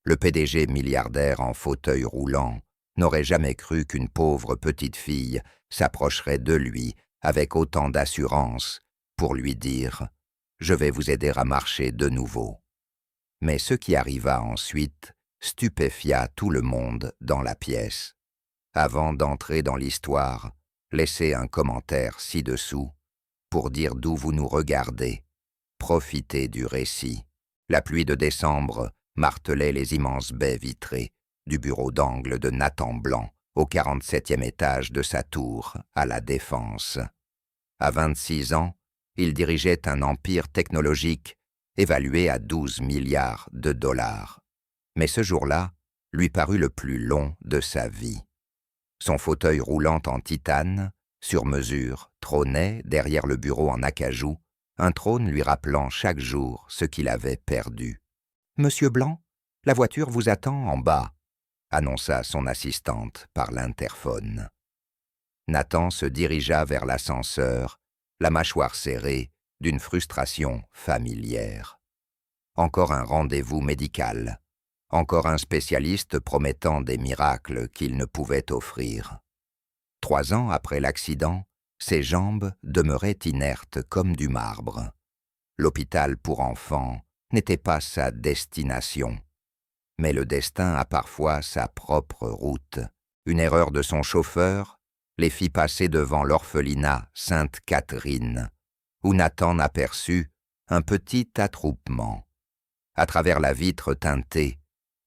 Le PDG milliardaire en fauteuil roulant n'aurait jamais cru qu'une pauvre petite fille s'approcherait de lui avec autant d'assurance pour lui dire « Je vais vous aider à marcher de nouveau ». Mais ce qui arriva ensuite stupéfia tout le monde dans la pièce. Avant d'entrer dans l'histoire, laissez un commentaire ci-dessous pour dire d'où vous nous regardez. Profitez du récit. La pluie de décembre martelait les immenses baies vitrées du bureau d'angle de Nathan Blanc au 47e étage de sa tour à La Défense. À 26 ans, il dirigeait un empire technologique évalué à 12 milliards de dollars. Mais ce jour-là lui parut le plus long de sa vie. Son fauteuil roulant en titane, sur mesure, trônait derrière le bureau en acajou, un trône lui rappelant chaque jour ce qu'il avait perdu. « Monsieur Blanc, la voiture vous attend en bas », annonça son assistante par l'interphone. Nathan se dirigea vers l'ascenseur, la mâchoire serrée, d'une frustration familière. Encore un rendez-vous médical, encore un spécialiste promettant des miracles qu'il ne pouvait offrir. 3 ans après l'accident, ses jambes demeuraient inertes comme du marbre. L'hôpital pour enfants n'était pas sa destination. Mais le destin a parfois sa propre route. Une erreur de son chauffeur les fit passer devant l'orphelinat Sainte-Catherine, où Nathan aperçut un petit attroupement. À travers la vitre teintée,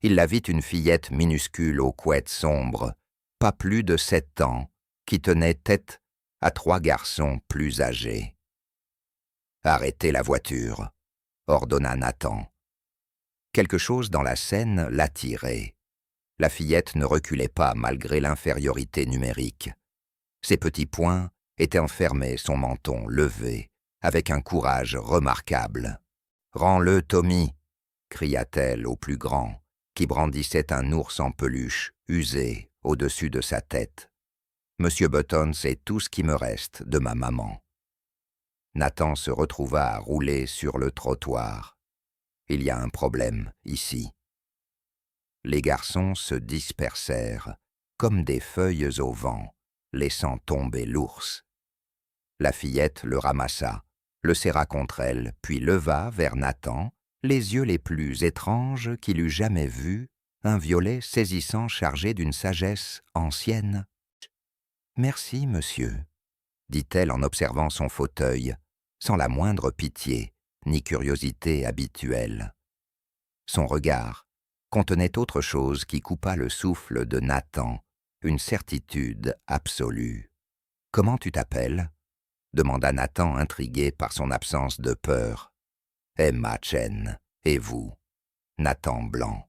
il la vit une fillette minuscule aux couettes sombres, pas plus de 7 ans, qui tenait tête à 3 garçons plus âgés. « Arrêtez la voiture », ordonna Nathan. Quelque chose dans la scène l'attirait. La fillette ne reculait pas malgré l'infériorité numérique. Ses petits poings étaient enfermés, son menton levé, avec un courage remarquable. « Rends-le, Tommy !» cria-t-elle au plus grand, qui brandissait un ours en peluche, usé, au-dessus de sa tête. « Monsieur Button, c'est tout ce qui me reste de ma maman. » Nathan se retrouva à rouler sur le trottoir. Il y a un problème ici. Les garçons se dispersèrent, comme des feuilles au vent, laissant tomber l'ours. La fillette le ramassa, le serra contre elle, puis leva vers Nathan les yeux les plus étranges qu'il eût jamais vus, un violet saisissant chargé d'une sagesse ancienne. « Merci, monsieur », dit-elle en observant son fauteuil, sans la moindre pitié ni curiosité habituelle. Son regard contenait autre chose qui coupa le souffle de Nathan, une certitude absolue. « Comment tu t'appelles » demanda Nathan intrigué par son absence de peur. « Emma Chen, et vous ?» Nathan Blanc.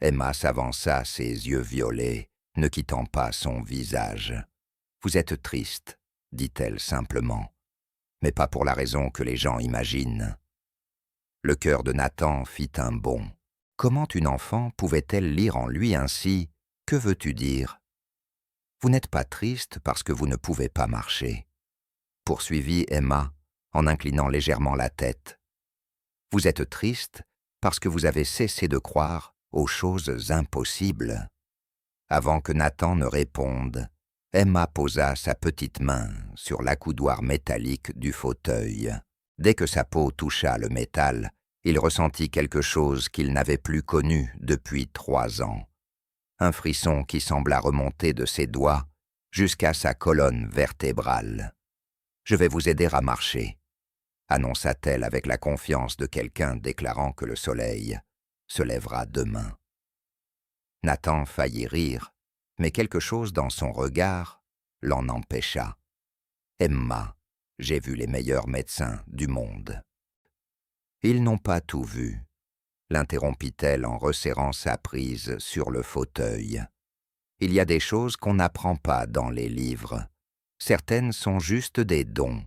Emma s'avança, ses yeux violets, ne quittant pas son visage. « Vous êtes triste » dit-elle simplement, « mais pas pour la raison que les gens imaginent. » Le cœur de Nathan fit un bond. Comment une enfant pouvait-elle lire en lui ainsi « Que veux-tu dire ?» « Vous n'êtes pas triste parce que vous ne pouvez pas marcher, » poursuivit Emma en inclinant légèrement la tête. « Vous êtes triste parce que vous avez cessé de croire aux choses impossibles. » Avant que Nathan ne réponde, Emma posa sa petite main sur l'accoudoir métallique du fauteuil. Dès que sa peau toucha le métal, il ressentit quelque chose qu'il n'avait plus connu depuis 3 ans. Un frisson qui sembla remonter de ses doigts jusqu'à sa colonne vertébrale. « Je vais vous aider à marcher », annonça-t-elle avec la confiance de quelqu'un déclarant que le soleil se lèvera demain. Nathan faillit rire, mais quelque chose dans son regard l'en empêcha. « Emma, j'ai vu les meilleurs médecins du monde. » « Ils n'ont pas tout vu », l'interrompit-elle en resserrant sa prise sur le fauteuil. « Il y a des choses qu'on n'apprend pas dans les livres. Certaines sont juste des dons. »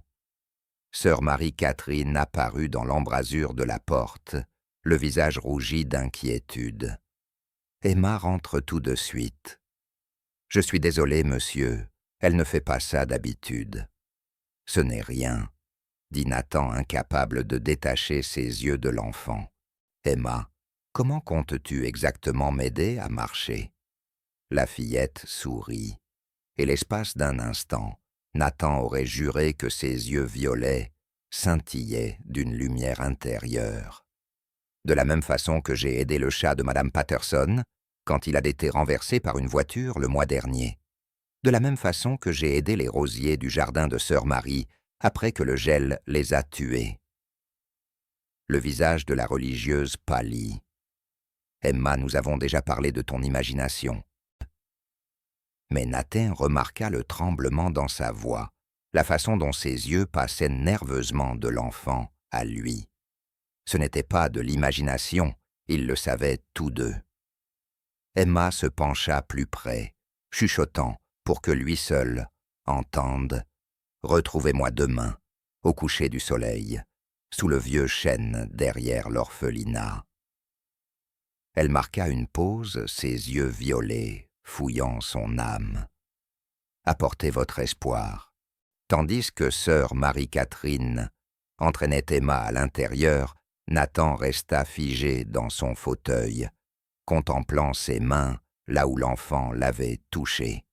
Sœur Marie-Catherine apparut dans l'embrasure de la porte, le visage rougi d'inquiétude. « Emma rentre tout de suite. »« Je suis désolé, monsieur, elle ne fait pas ça d'habitude. »« Ce n'est rien. » dit Nathan incapable de détacher ses yeux de l'enfant. « Emma, Comment comptes-tu exactement m'aider à marcher ?» La fillette sourit, et l'espace d'un instant, Nathan aurait juré que ses yeux violets scintillaient d'une lumière intérieure. De la même façon que j'ai aidé le chat de Madame Patterson quand il a été renversé par une voiture le mois dernier. De la même façon que j'ai aidé les rosiers du jardin de Sœur Marie après que le gel les a tués. Le visage de la religieuse pâlit. « Emma, nous avons déjà parlé de ton imagination. » Mais Nathan remarqua le tremblement dans sa voix, la façon dont ses yeux passaient nerveusement de l'enfant à lui. Ce n'était pas de l'imagination, ils le savaient tous deux. Emma se pencha plus près, chuchotant pour que lui seul entende « Retrouvez-moi demain, au coucher du soleil, sous le vieux chêne derrière l'orphelinat. » Elle marqua une pause, ses yeux violets, fouillant son âme. « Apportez votre espoir. » Tandis que sœur Marie-Catherine entraînait Emma à l'intérieur, Nathan resta figé dans son fauteuil, contemplant ses mains là où l'enfant l'avait touché.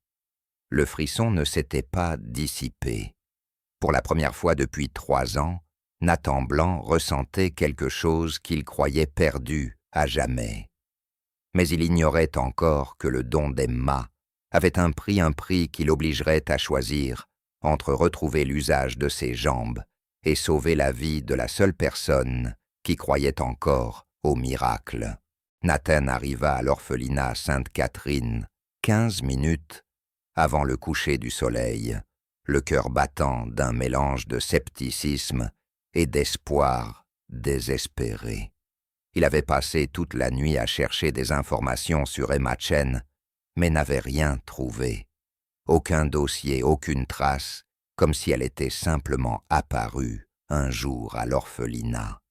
Le frisson ne s'était pas dissipé. Pour la première fois depuis 3 ans, Nathan Blanc ressentait quelque chose qu'il croyait perdu à jamais. Mais il ignorait encore que le don d'Emma avait un prix qui l'obligerait à choisir entre retrouver l'usage de ses jambes et sauver la vie de la seule personne qui croyait encore au miracle. Nathan arriva à l'orphelinat Sainte-Catherine 15 minutes avant le coucher du soleil, le cœur battant d'un mélange de scepticisme et d'espoir désespéré. Il avait passé toute la nuit à chercher des informations sur Emma Chen, mais n'avait rien trouvé. Aucun dossier, aucune trace, comme si elle était simplement apparue un jour à l'orphelinat.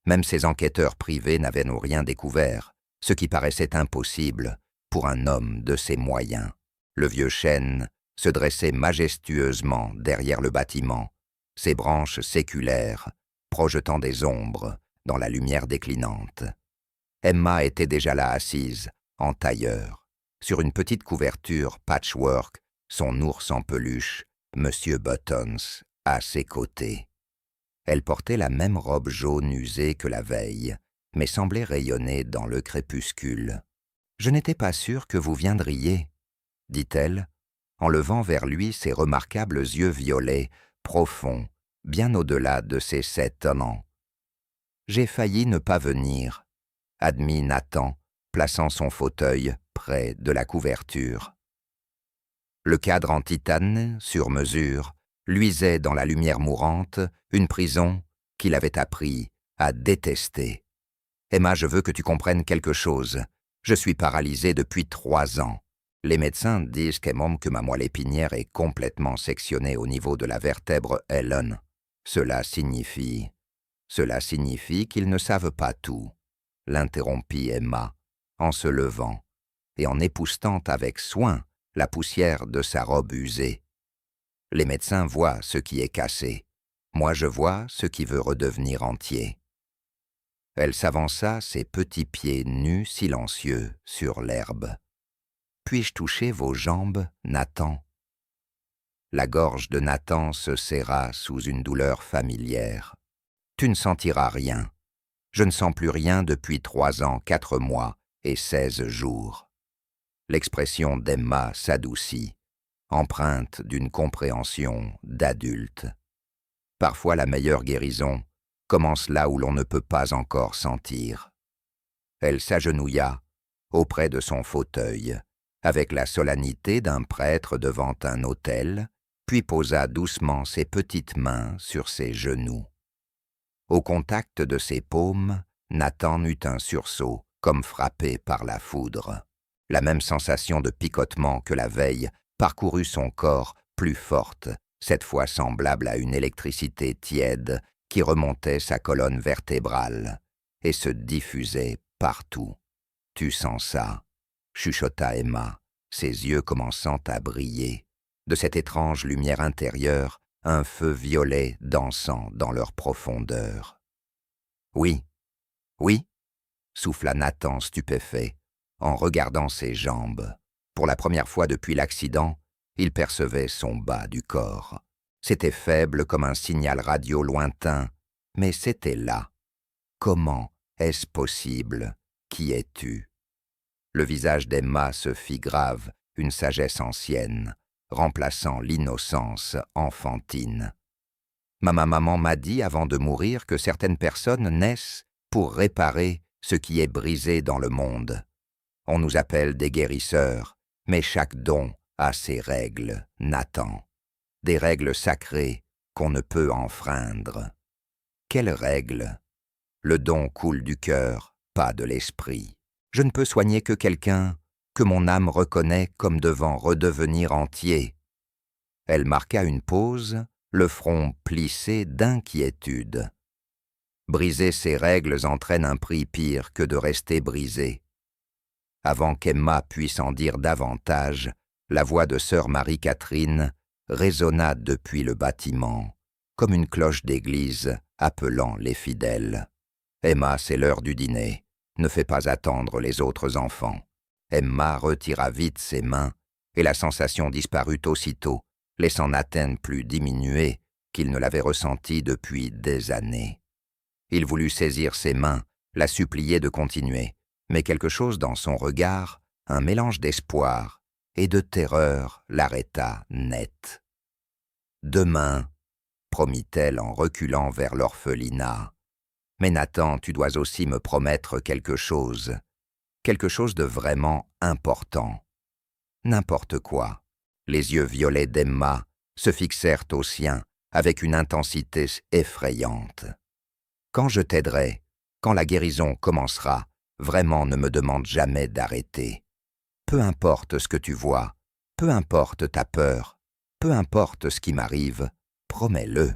Même ses enquêteurs privés n'avaient rien découvert, ce qui paraissait impossible pour un homme de ses moyens. Le vieux chêne se dressait majestueusement derrière le bâtiment, ses branches séculaires projetant des ombres dans la lumière déclinante. Emma était déjà là assise, en tailleur, sur une petite couverture patchwork, son ours en peluche, Monsieur Buttons, à ses côtés. Elle portait la même robe jaune usée que la veille, mais semblait rayonner dans le crépuscule. « Je n'étais pas sûre que vous viendriez, » dit-elle, en levant vers lui ses remarquables yeux violets, profonds, bien au-delà de ses 7 ans. « J'ai failli ne pas venir, » admit Nathan, plaçant son fauteuil près de la couverture. Le cadre en titane, sur mesure, luisait dans la lumière mourante, une prison qu'il avait appris à détester. « Emma, je veux que tu comprennes quelque chose. Je suis paralysé depuis 3 ans. Les médecins disent que ma moelle épinière est complètement sectionnée au niveau de la vertèbre Helen. Cela signifie qu'ils ne savent pas tout, » l'interrompit Emma, en se levant et en époussetant avec soin la poussière de sa robe usée. « Les médecins voient ce qui est cassé. Moi, je vois ce qui veut redevenir entier. » Elle s'avança, ses petits pieds nus silencieux sur l'herbe. « Puis-je toucher vos jambes, Nathan ?» La gorge de Nathan se serra sous une douleur familière. « Tu ne sentiras rien. Je ne sens plus rien depuis 3 ans, 4 mois et 16 jours. » L'expression d'Emma s'adoucit, empreinte d'une compréhension d'adulte. Parfois la meilleure guérison commence là où l'on ne peut pas encore sentir. Elle s'agenouilla auprès de son fauteuil, avec la solennité d'un prêtre devant un autel, puis posa doucement ses petites mains sur ses genoux. Au contact de ses paumes, Nathan eut un sursaut, comme frappé par la foudre. La même sensation de picotement que la veille parcourut son corps, plus forte, cette fois semblable à une électricité tiède qui remontait sa colonne vertébrale et se diffusait partout. « Tu sens ça ?» chuchota Emma, ses yeux commençant à briller. De cette étrange lumière intérieure, un feu violet dansant dans leur profondeur. « Oui, oui, souffla Nathan stupéfait, en regardant ses jambes. Pour la première fois depuis l'accident, il percevait son bas du corps. C'était faible comme un signal radio lointain, mais c'était là. Comment est-ce possible? Qui es-tu? Le visage d'Emma se fit grave, une sagesse ancienne, remplaçant l'innocence enfantine. Ma maman m'a dit avant de mourir que certaines personnes naissent pour réparer ce qui est brisé dans le monde. On nous appelle des guérisseurs, mais chaque don a ses règles, Nathan. Des règles sacrées qu'on ne peut enfreindre. Quelles règles? Le don coule du cœur, pas de l'esprit. Je ne peux soigner que quelqu'un que mon âme reconnaît comme devant redevenir entier. Elle marqua une pause, le front plissé d'inquiétude. Briser ces règles entraîne un prix pire que de rester brisé. Avant qu'Emma puisse en dire davantage, la voix de sœur Marie-Catherine résonna depuis le bâtiment, comme une cloche d'église appelant les fidèles. « Emma, c'est l'heure du dîner. Ne fais pas attendre les autres enfants. » Emma retira vite ses mains, et la sensation disparut aussitôt, laissant Nathan plus diminué qu'il ne l'avait ressenti depuis des années. Il voulut saisir ses mains, la supplier de continuer, mais quelque chose dans son regard, un mélange d'espoir et de terreur, l'arrêta net. « Demain, » promit-elle en reculant vers l'orphelinat. « Mais Nathan, tu dois aussi me promettre quelque chose de vraiment important. » N'importe quoi. Les yeux violets d'Emma se fixèrent aux siens avec une intensité effrayante. « Quand je t'aiderai, quand la guérison commencera, vraiment ne me demande jamais d'arrêter. Peu importe ce que tu vois, peu importe ta peur, peu importe ce qui m'arrive, promets-le. »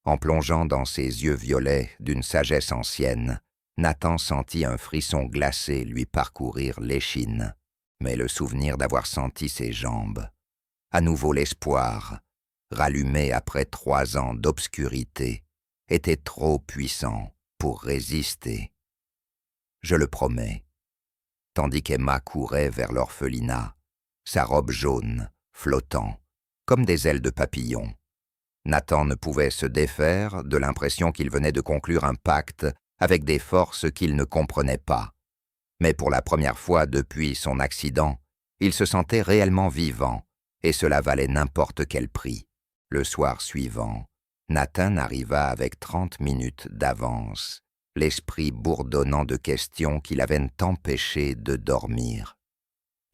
En plongeant dans ses yeux violets d'une sagesse ancienne, Nathan sentit un frisson glacé lui parcourir l'échine, mais le souvenir d'avoir senti ses jambes, à nouveau l'espoir, rallumé après 3 ans d'obscurité, était trop puissant pour résister. « Je le promets. » Tandis qu'Emma courait vers l'orphelinat, sa robe jaune, flottant, comme des ailes de papillon. Nathan ne pouvait se défaire de l'impression qu'il venait de conclure un pacte avec des forces qu'il ne comprenait pas. Mais pour la première fois depuis son accident, il se sentait réellement vivant, et cela valait n'importe quel prix. Le soir suivant, Nathan arriva avec 30 minutes d'avance, l'esprit bourdonnant de questions qui l'avaient empêché de dormir.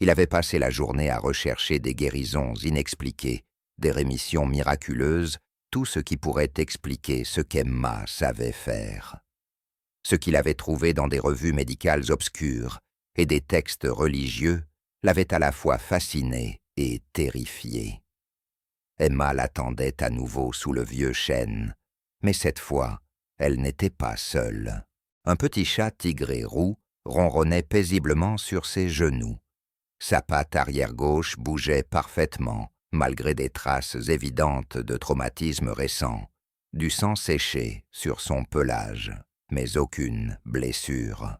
Il avait passé la journée à rechercher des guérisons inexpliquées, des rémissions miraculeuses, tout ce qui pourrait expliquer ce qu'Emma savait faire. Ce qu'il avait trouvé dans des revues médicales obscures et des textes religieux l'avait à la fois fasciné et terrifié. Emma l'attendait à nouveau sous le vieux chêne, mais cette fois, elle n'était pas seule. Un petit chat tigré roux ronronnait paisiblement sur ses genoux. Sa patte arrière gauche bougeait parfaitement, malgré des traces évidentes de traumatisme récent, du sang séché sur son pelage, mais aucune blessure.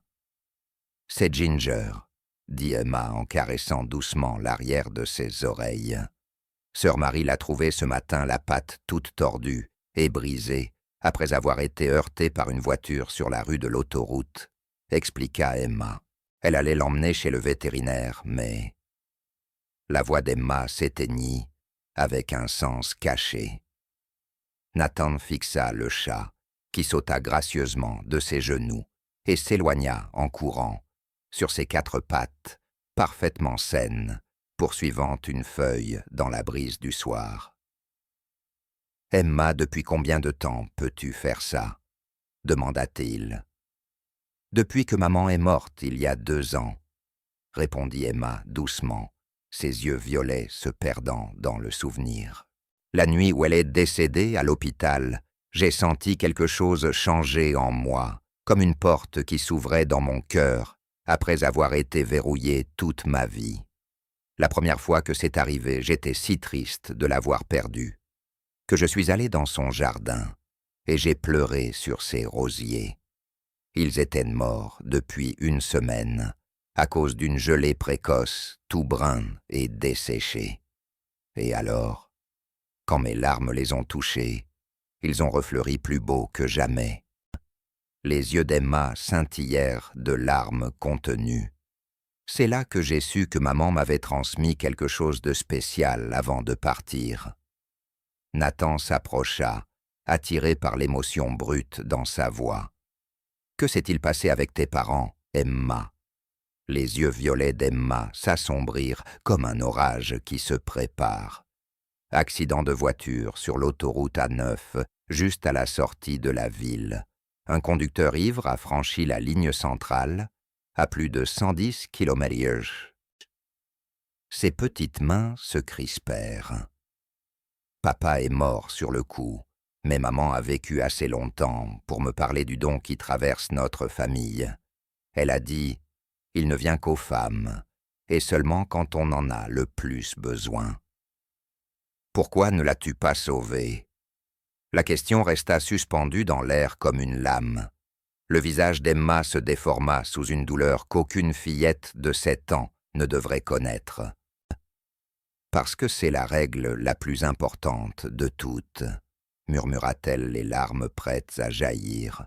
« C'est Ginger », dit Emma en caressant doucement l'arrière de ses oreilles. Sœur Marie l'a trouvée ce matin la patte toute tordue et brisée après avoir été heurtée par une voiture sur la rue de l'autoroute, expliqua Emma. Elle allait l'emmener chez le vétérinaire, mais... La voix d'Emma s'éteignit avec un sens caché. Nathan fixa le chat, qui sauta gracieusement de ses genoux et s'éloigna en courant, sur ses 4 pattes, parfaitement saines, poursuivant une feuille dans la brise du soir. « Emma, depuis combien de temps peux-tu faire ça ?» demanda-t-il. « Depuis que maman est morte il y a 2 ans, » répondit Emma doucement, ses yeux violets se perdant dans le souvenir. « La nuit où elle est décédée à l'hôpital, j'ai senti quelque chose changer en moi, comme une porte qui s'ouvrait dans mon cœur après avoir été verrouillée toute ma vie. La première fois que c'est arrivé, j'étais si triste de l'avoir perdue, que je suis allé dans son jardin et j'ai pleuré sur ses rosiers. Ils étaient morts depuis une semaine, à cause d'une gelée précoce, tout brun et desséché. Et alors, quand mes larmes les ont touchés, ils ont refleuri plus beaux que jamais. Les yeux d'Emma scintillèrent de larmes contenues. C'est là que j'ai su que maman m'avait transmis quelque chose de spécial avant de partir. Nathan s'approcha, attiré par l'émotion brute dans sa voix. « Que s'est-il passé avec tes parents, Emma ?» Les yeux violets d'Emma s'assombrirent comme un orage qui se prépare. Accident de voiture sur l'autoroute A9, juste à la sortie de la ville. Un conducteur ivre a franchi la ligne centrale à plus de 110 km/h. Ses petites mains se crispèrent. Papa est mort sur le coup, mais maman a vécu assez longtemps pour me parler du don qui traverse notre famille. Elle a dit « Il ne vient qu'aux femmes, et seulement quand on en a le plus besoin. » Pourquoi ne l'as-tu pas sauvé? La question resta suspendue dans l'air comme une lame. Le visage d'Emma se déforma sous une douleur qu'aucune fillette de 7 ans ne devrait connaître. Parce que c'est la règle la plus importante de toutes, murmura-t-elle, les larmes prêtes à jaillir.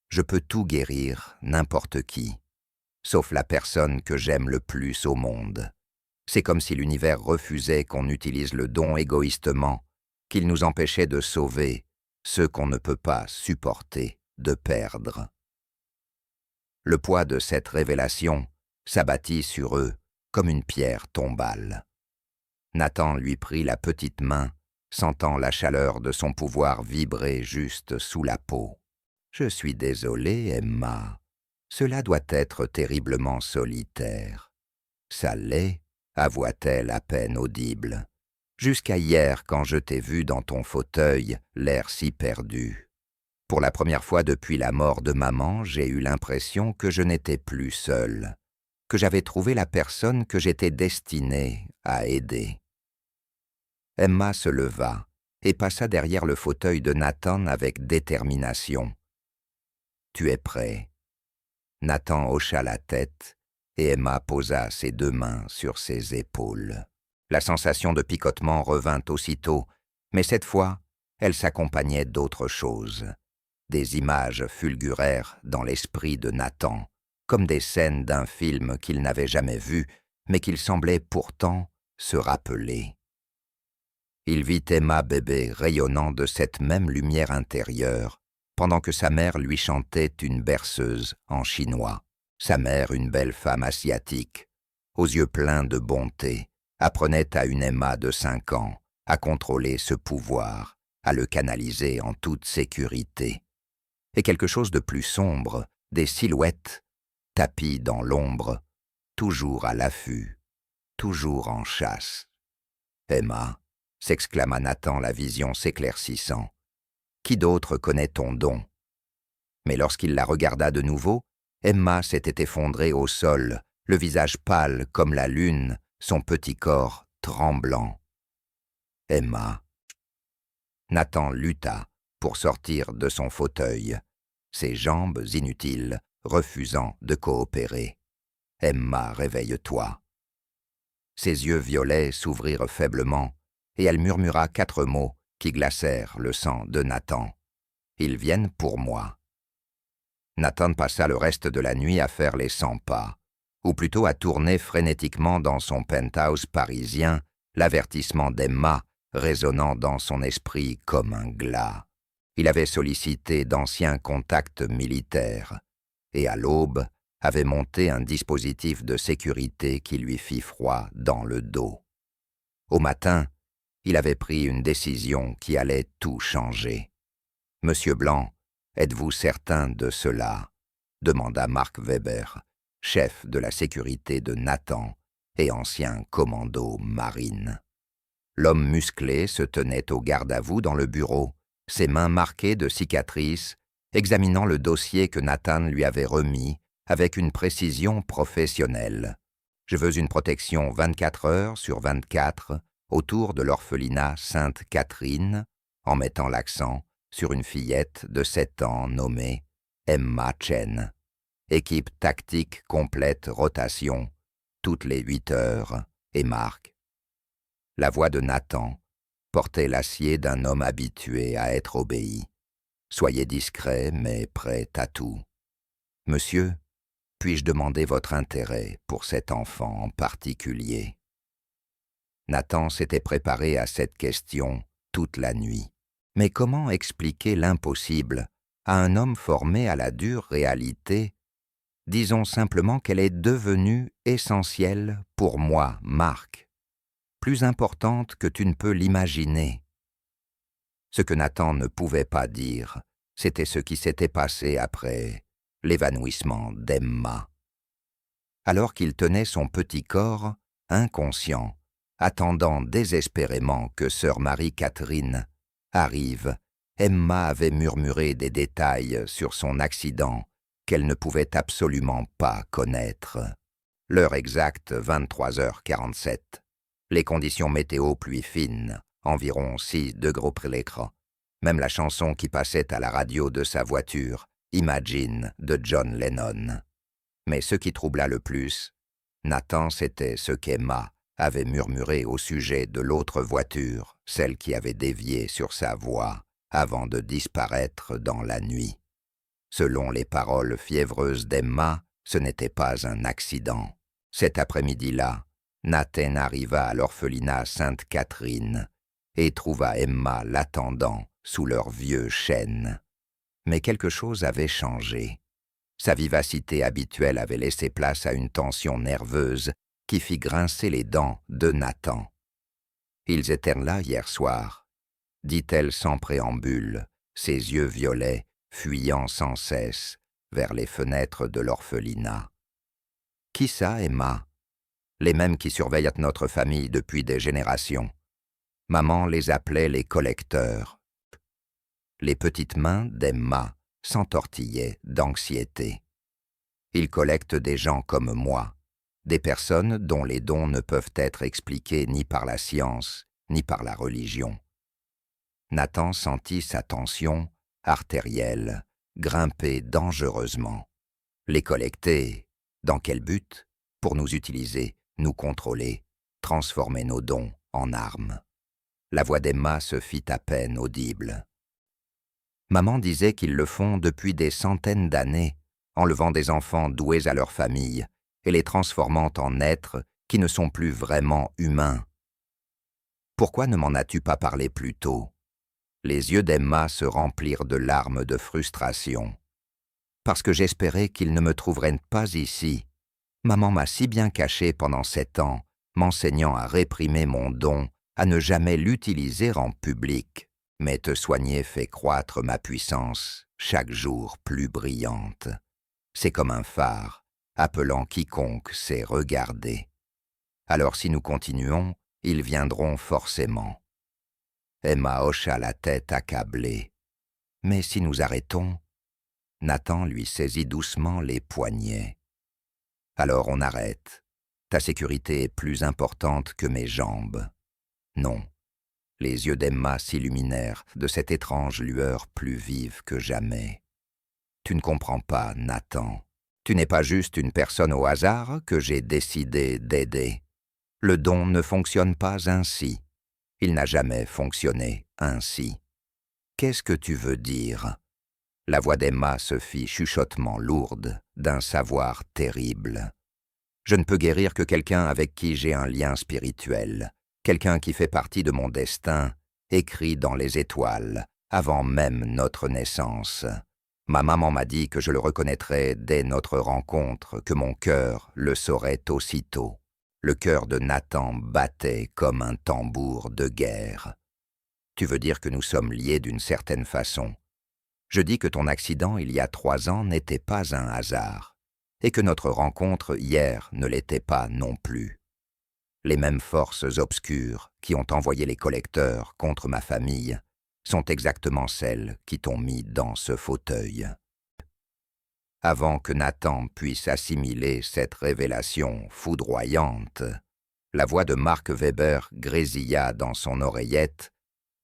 Je peux tout guérir, n'importe qui, sauf la personne que j'aime le plus au monde. C'est comme si l'univers refusait qu'on utilise le don égoïstement, qu'il nous empêchait de sauver ceux qu'on ne peut pas supporter de perdre. Le poids de cette révélation s'abattit sur eux comme une pierre tombale. Nathan lui prit la petite main, sentant la chaleur de son pouvoir vibrer juste sous la peau. « Je suis désolé, Emma. Cela doit être terriblement solitaire. »« Ça l'est, » avoua-t-elle à peine audible. « Jusqu'à hier, quand je t'ai vu dans ton fauteuil, l'air si perdu. Pour la première fois depuis la mort de maman, j'ai eu l'impression que je n'étais plus seul, que j'avais trouvé la personne que j'étais destinée à aider. » Emma se leva et passa derrière le fauteuil de Nathan avec détermination. « Tu es prêt ?» Nathan hocha la tête et Emma posa ses 2 mains sur ses épaules. La sensation de picotement revint aussitôt, mais cette fois, elle s'accompagnait d'autre chose. Des images fulgurèrent dans l'esprit de Nathan, comme des scènes d'un film qu'il n'avait jamais vu, mais qu'il semblait pourtant se rappeler. Il vit Emma bébé rayonnant de cette même lumière intérieure, pendant que sa mère lui chantait une berceuse en chinois. Sa mère, une belle femme asiatique, aux yeux pleins de bonté, apprenait à une Emma de 5 ans à contrôler ce pouvoir, à le canaliser en toute sécurité. Et quelque chose de plus sombre, des silhouettes, tapies dans l'ombre, toujours à l'affût, toujours en chasse. « Emma !» s'exclama Nathan, la vision s'éclaircissant. « Qui d'autre connaît ton don ?» Mais lorsqu'il la regarda de nouveau, Emma s'était effondrée au sol, le visage pâle comme la lune, son petit corps tremblant. « Emma !» Nathan lutta pour sortir de son fauteuil, ses jambes inutiles refusant de coopérer. « Emma, réveille-toi !» Ses yeux violets s'ouvrirent faiblement, et elle murmura 4 mots qui glacèrent le sang de Nathan. « Ils viennent pour moi. » Nathan passa le reste de la nuit à faire les 100 pas, ou plutôt à tourner frénétiquement dans son penthouse parisien, l'avertissement d'Emma résonnant dans son esprit comme un glas. Il avait sollicité d'anciens contacts militaires, et à l'aube avait monté un dispositif de sécurité qui lui fit froid dans le dos. Au matin, il avait pris une décision qui allait tout changer. « Monsieur Blanc, êtes-vous certain de cela ?» demanda Mark Weber, chef de la sécurité de Nathan et ancien commando marine. L'homme musclé se tenait au garde-à-vous dans le bureau, ses mains marquées de cicatrices, examinant le dossier que Nathan lui avait remis avec une précision professionnelle. « Je veux une protection 24 heures sur 24 autour de l'orphelinat Sainte-Catherine, en mettant l'accent sur une fillette de 7 ans nommée Emma Chen. équipe tactique complète rotation, toutes les 8 heures, et Marc. La voix de Nathan portait l'acier d'un homme habitué à être obéi. Soyez discret, mais prêt à tout. Monsieur, puis-je demander votre intérêt pour cet enfant en particulier? Nathan s'était préparé à cette question toute la nuit. Mais comment expliquer l'impossible à un homme formé à la dure réalité? Disons simplement qu'elle est devenue essentielle pour moi, Marc, plus importante que tu ne peux l'imaginer. Ce que Nathan ne pouvait pas dire, c'était ce qui s'était passé après l'évanouissement d'Emma. Alors qu'il tenait son petit corps, inconscient, attendant désespérément que sœur Marie-Catherine arrive, Emma avait murmuré des détails sur son accident qu'elle ne pouvait absolument pas connaître. L'heure exacte, 23h47. Les conditions météo pluie fine, environ 6 degrés près l'écran. Même la chanson qui passait à la radio de sa voiture, Imagine, de John Lennon. Mais ce qui troubla le plus, Nathan, c'était ce qu'Emma avait murmuré au sujet de l'autre voiture, celle qui avait dévié sur sa voie avant de disparaître dans la nuit. Selon les paroles fiévreuses d'Emma, ce n'était pas un accident. Cet après-midi-là, Nathan arriva à l'orphelinat Sainte-Catherine et trouva Emma l'attendant sous leur vieux chêne. Mais quelque chose avait changé. Sa vivacité habituelle avait laissé place à une tension nerveuse qui fit grincer les dents de Nathan. « Ils étaient là hier soir », dit-elle sans préambule, ses yeux violets fuyant sans cesse vers les fenêtres de l'orphelinat. « Qui ça, Emma ?»« Les mêmes qui surveillent notre famille depuis des générations. Maman les appelait les collecteurs. » Les petites mains d'Emma s'entortillaient d'anxiété. « Ils collectent des gens comme moi, des personnes dont les dons ne peuvent être expliqués ni par la science, ni par la religion. » Nathan sentit sa tension artérielle grimper dangereusement. Les collecter, dans quel but? Pour nous utiliser, nous contrôler, transformer nos dons en armes. La voix d'Emma se fit à peine audible. Maman disait qu'ils le font depuis des centaines d'années, enlevant des enfants doués à leur famille et les transformant en êtres qui ne sont plus vraiment humains. Pourquoi ne m'en as-tu pas parlé plus tôt? Les yeux d'Emma se remplirent de larmes de frustration. Parce que j'espérais qu'ils ne me trouveraient pas ici. Maman m'a si bien caché pendant 7 ans, m'enseignant à réprimer mon don, à ne jamais l'utiliser en public. Mais te soigner fait croître ma puissance, chaque jour plus brillante. C'est comme un phare, appelant quiconque sait regarder. Alors si nous continuons, ils viendront forcément. Emma hocha la tête accablée. Mais si nous arrêtons? Nathan lui saisit doucement les poignets. Alors on arrête. Ta sécurité est plus importante que mes jambes. Non. Les yeux d'Emma s'illuminèrent de cette étrange lueur plus vive que jamais. Tu ne comprends pas, Nathan. Tu n'es pas juste une personne au hasard que j'ai décidé d'aider. Le don ne fonctionne pas ainsi. Il n'a jamais fonctionné ainsi. Qu'est-ce que tu veux dire? La voix d'Emma se fit chuchotement lourde, d'un savoir terrible. Je ne peux guérir que quelqu'un avec qui j'ai un lien spirituel. Quelqu'un qui fait partie de mon destin, écrit dans les étoiles, avant même notre naissance. Ma maman m'a dit que je le reconnaîtrais dès notre rencontre, que mon cœur le saurait aussitôt. Le cœur de Nathan battait comme un tambour de guerre. Tu veux dire que nous sommes liés d'une certaine façon. Je dis que ton accident il y a 3 ans n'était pas un hasard, et que notre rencontre hier ne l'était pas non plus. Les mêmes forces obscures qui ont envoyé les collecteurs contre ma famille sont exactement celles qui t'ont mis dans ce fauteuil. Avant que Nathan puisse assimiler cette révélation foudroyante, la voix de Mark Weber grésilla dans son oreillette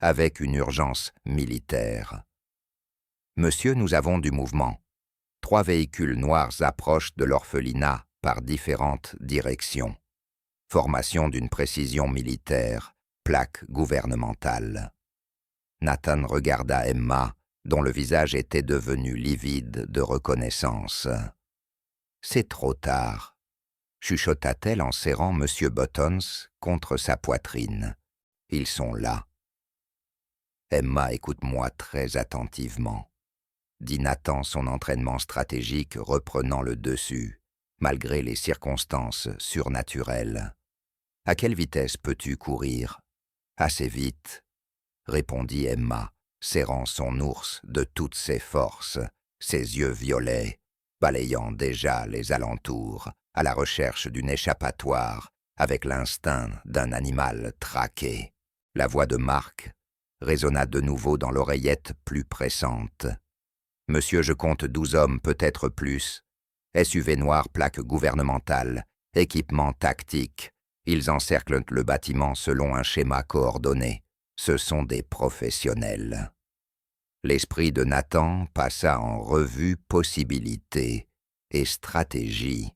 avec une urgence militaire. « Monsieur, nous avons du mouvement. 3 véhicules noirs approchent de l'orphelinat par différentes directions. Formation d'une précision militaire, plaque gouvernementale. Nathan regarda Emma, dont le visage était devenu livide de reconnaissance. « C'est trop tard », chuchota-t-elle en serrant M. Buttons contre sa poitrine. « Ils sont là. » « Emma, écoute-moi très attentivement, » dit Nathan, son entraînement stratégique reprenant le dessus, malgré les circonstances surnaturelles. « À quelle vitesse peux-tu courir ? » « Assez vite, » répondit Emma, serrant son ours de toutes ses forces, ses yeux violets, balayant déjà les alentours, à la recherche d'une échappatoire, avec l'instinct d'un animal traqué. La voix de Marc résonna de nouveau dans l'oreillette plus pressante. « Monsieur, je compte 12 hommes, peut-être plus. SUV noir, plaque gouvernementale, équipement tactique. Ils encerclent le bâtiment selon un schéma coordonné. Ce sont des professionnels. » L'esprit de Nathan passa en revue possibilités et stratégies.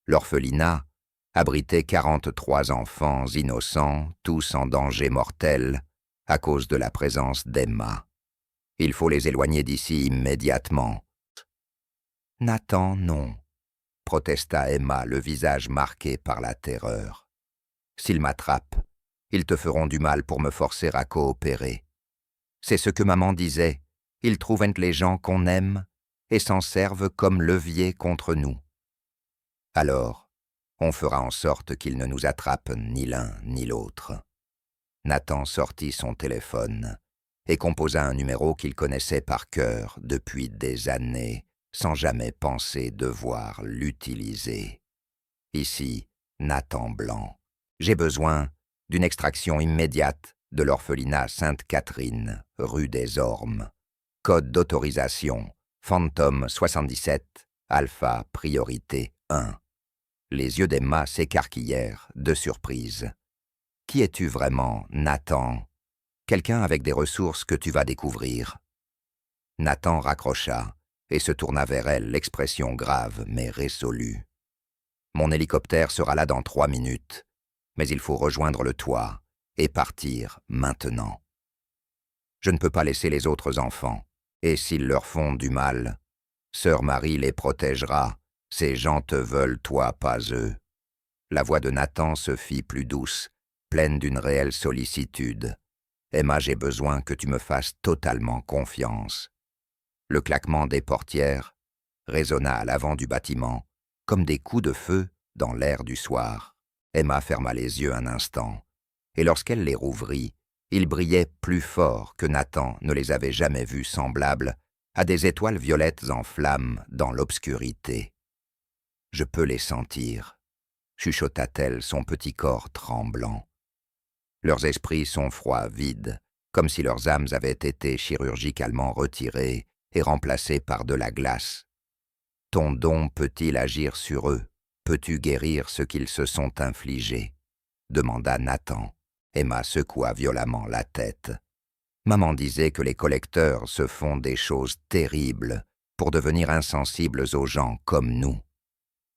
L'orphelinat abritait 43 enfants innocents, tous en danger mortel, à cause de la présence d'Emma. Il faut les éloigner d'ici immédiatement. « Nathan, non, » protesta Emma, le visage marqué par la terreur. « S'ils m'attrapent, ils te feront du mal pour me forcer à coopérer. C'est ce que maman disait, ils trouvent les gens qu'on aime et s'en servent comme levier contre nous. Alors, on fera en sorte qu'ils ne nous attrapent ni l'un ni l'autre. » Nathan sortit son téléphone et composa un numéro qu'il connaissait par cœur depuis des années, sans jamais penser devoir l'utiliser. « Ici, Nathan Blanc. J'ai besoin d'une extraction immédiate de l'orphelinat Sainte-Catherine, rue des Ormes. Code d'autorisation, Phantom 77, Alpha Priorité 1. » Les yeux d'Emma s'écarquillèrent de surprise. « Qui es-tu vraiment, Nathan ? Quelqu'un avec des ressources que tu vas découvrir. » Nathan raccrocha et se tourna vers elle, l'expression grave mais résolue. « Mon hélicoptère sera là dans 3 minutes, mais il faut rejoindre le toit et partir maintenant. Je ne peux pas laisser les autres enfants, et s'ils leur font du mal, Sœur Marie les protégera. Ces gens te veulent, toi, pas eux. » La voix de Nathan se fit plus douce, pleine d'une réelle sollicitude. « Emma, j'ai besoin que tu me fasses totalement confiance. » Le claquement des portières résonna à l'avant du bâtiment, comme des coups de feu dans l'air du soir. Emma ferma les yeux un instant, et lorsqu'elle les rouvrit, ils brillaient plus fort que Nathan ne les avait jamais vus semblables à des étoiles violettes en flammes dans l'obscurité. « Je peux les sentir, » chuchota-t-elle, son petit corps tremblant. Leurs esprits sont froids, vides, comme si leurs âmes avaient été chirurgicalement retirées et remplacées par de la glace. Ton don peut-il agir sur eux? Peux-tu guérir ce qu'ils se sont infligés? Demanda Nathan. Emma secoua violemment la tête. Maman disait que les collecteurs se font des choses terribles pour devenir insensibles aux gens comme nous.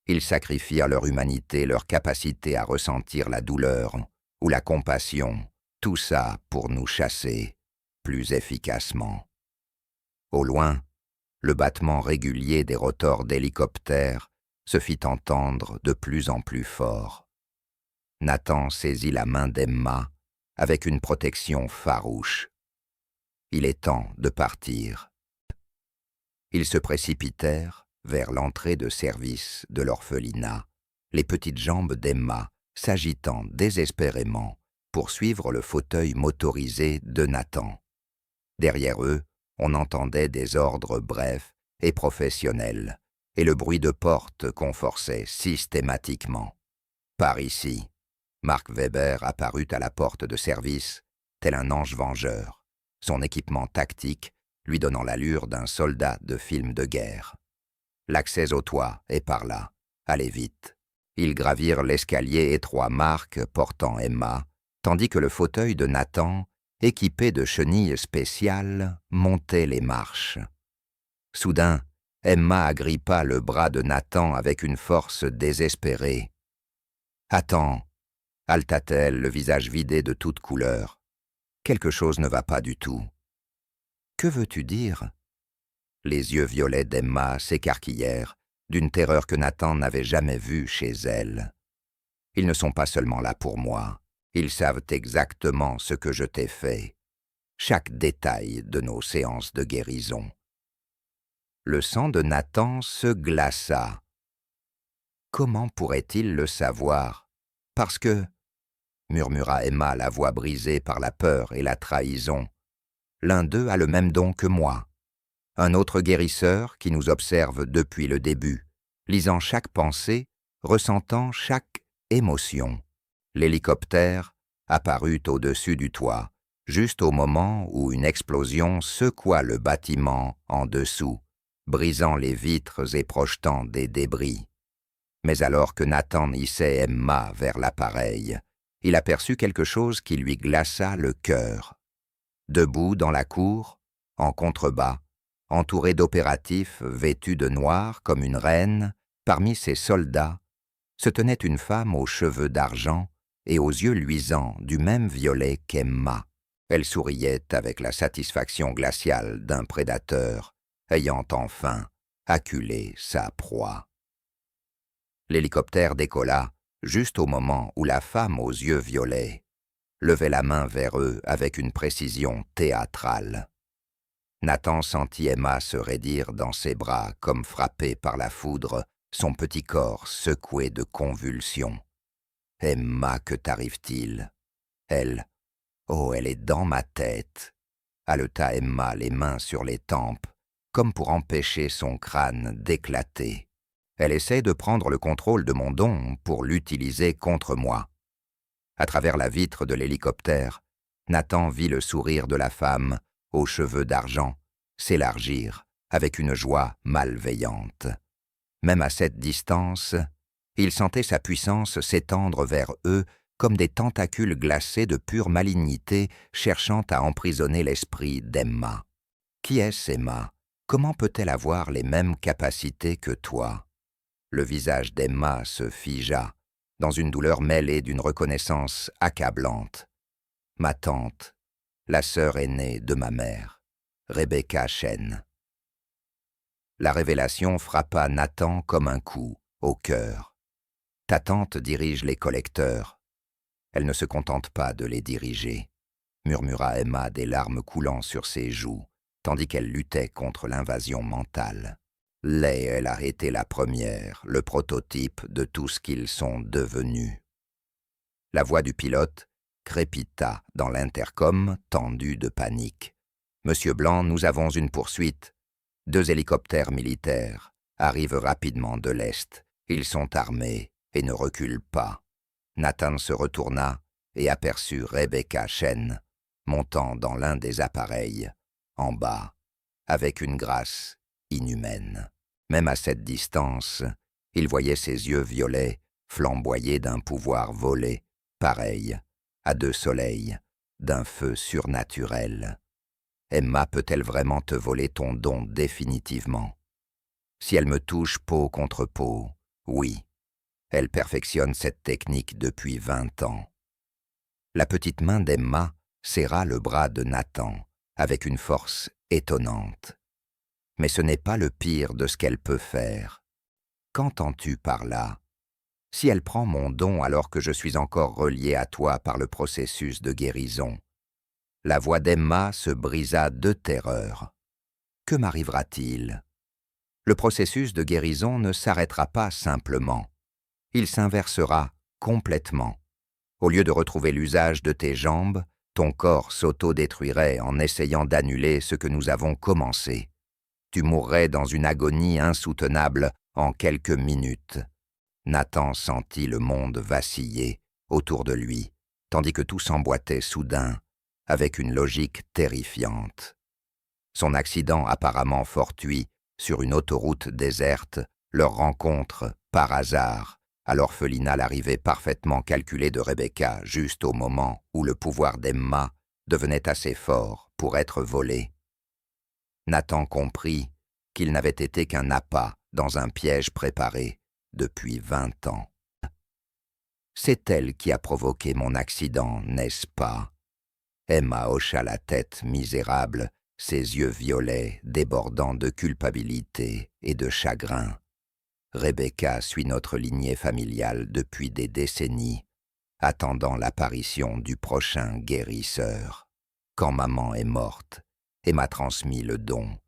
Ils sacrifient leur humanité, leur capacité à ressentir la douleur ou la compassion, tout ça pour nous chasser plus efficacement. Au loin, le battement régulier des rotors d'hélicoptères se fit entendre de plus en plus fort. Nathan saisit la main d'Emma avec une protection farouche. Il est temps de partir. Ils se précipitèrent vers l'entrée de service de l'orphelinat, les petites jambes d'Emma s'agitant désespérément pour suivre le fauteuil motorisé de Nathan. Derrière eux, on entendait des ordres brefs et professionnels, et le bruit de porte qu'on forçait systématiquement. Par ici, Mark Weber apparut à la porte de service, tel un ange vengeur, son équipement tactique lui donnant l'allure d'un soldat de film de guerre. L'accès au toit est par là, allez vite. Ils gravirent l'escalier étroit Mark portant Emma, tandis que le fauteuil de Nathan, équipé de chenilles spéciales, montait les marches. Soudain, Emma agrippa le bras de Nathan avec une force désespérée. « Attends » haleta-t-elle, le visage vidé de toute couleur. « Quelque chose ne va pas du tout. »« Que veux-tu dire ?» Les yeux violets d'Emma s'écarquillèrent, d'une terreur que Nathan n'avait jamais vue chez elle. « Ils ne sont pas seulement là pour moi. Ils savent exactement ce que je t'ai fait. Chaque détail de nos séances de guérison. » Le sang de Nathan se glaça. Comment pourrait-il le savoir? Parce que, murmura Emma, la voix brisée par la peur et la trahison, l'un d'eux a le même don que moi. Un autre guérisseur qui nous observe depuis le début, lisant chaque pensée, ressentant chaque émotion. L'hélicoptère apparut au-dessus du toit, juste au moment où une explosion secoua le bâtiment en dessous, brisant les vitres et projetant des débris. Mais alors que Nathan hissait Emma vers l'appareil, il aperçut quelque chose qui lui glaça le cœur. Debout dans la cour, en contrebas, entourée d'opératifs vêtus de noir comme une reine, parmi ses soldats, se tenait une femme aux cheveux d'argent et aux yeux luisants du même violet qu'Emma. Elle souriait avec la satisfaction glaciale d'un prédateur ayant enfin acculé sa proie. L'hélicoptère décolla juste au moment où la femme aux yeux violets levait la main vers eux avec une précision théâtrale. Nathan sentit Emma se raidir dans ses bras comme frappée par la foudre, son petit corps secoué de convulsions. « Emma, que t'arrive-t-il » Elle, « Oh, elle est dans ma tête » haleta Emma les mains sur les tempes, comme pour empêcher son crâne d'éclater. Elle essaie de prendre le contrôle de mon don pour l'utiliser contre moi. À travers la vitre de l'hélicoptère, Nathan vit le sourire de la femme, aux cheveux d'argent, s'élargir avec une joie malveillante. Même à cette distance, il sentait sa puissance s'étendre vers eux comme des tentacules glacés de pure malignité cherchant à emprisonner l'esprit d'Emma. Qui est-ce, Emma? Comment peut-elle avoir les mêmes capacités que toi? Le visage d'Emma se figea, dans une douleur mêlée d'une reconnaissance accablante. Ma tante, la sœur aînée de ma mère, Rebecca Shen. La révélation frappa Nathan comme un coup au cœur. Ta tante dirige les collecteurs. Elle ne se contente pas de les diriger, murmura Emma, des larmes coulant sur ses joues, tandis qu'elle luttait contre l'invasion mentale. Elle a été la première, le prototype de tout ce qu'ils sont devenus. La voix du pilote crépita dans l'intercom tendu de panique. « Monsieur Blanc, nous avons une poursuite. 2 hélicoptères militaires arrivent rapidement de l'Est. Ils sont armés et ne reculent pas. » Nathan se retourna et aperçut Rebecca Shen montant dans l'un des appareils, en bas, avec une grâce inhumaine. Même à cette distance, il voyait ses yeux violets flamboyer d'un pouvoir volé, pareil à 2 soleils, d'un feu surnaturel. Emma peut-elle vraiment te voler ton don définitivement? Si elle me touche peau contre peau, oui. Elle perfectionne cette technique depuis 20 ans. La petite main d'Emma serra le bras de Nathan avec une force étonnante. Mais ce n'est pas le pire de ce qu'elle peut faire. Qu'entends-tu par là? Si elle prend mon don alors que je suis encore relié à toi par le processus de guérison. La voix d'Emma se brisa de terreur. Que m'arrivera-t-il? Le processus de guérison ne s'arrêtera pas simplement. Il s'inversera complètement. Au lieu de retrouver l'usage de tes jambes, ton corps s'auto-détruirait en essayant d'annuler ce que nous avons commencé. Tu mourrais dans une agonie insoutenable en quelques minutes. Nathan sentit le monde vaciller autour de lui, tandis que tout s'emboîtait soudain, avec une logique terrifiante. Son accident apparemment fortuit sur une autoroute déserte, leur rencontre, par hasard, à l'orphelinat, l'arrivée parfaitement calculée de Rebecca juste au moment où le pouvoir d'Emma devenait assez fort pour être volé. Nathan comprit qu'il n'avait été qu'un appât dans un piège préparé depuis 20 ans. C'est elle qui a provoqué mon accident, n'est-ce pas? Emma hocha la tête misérable, ses yeux violets débordant de culpabilité et de chagrin. Rebecca suit notre lignée familiale depuis des décennies, attendant l'apparition du prochain guérisseur. Quand maman est morte et m'a transmis le don,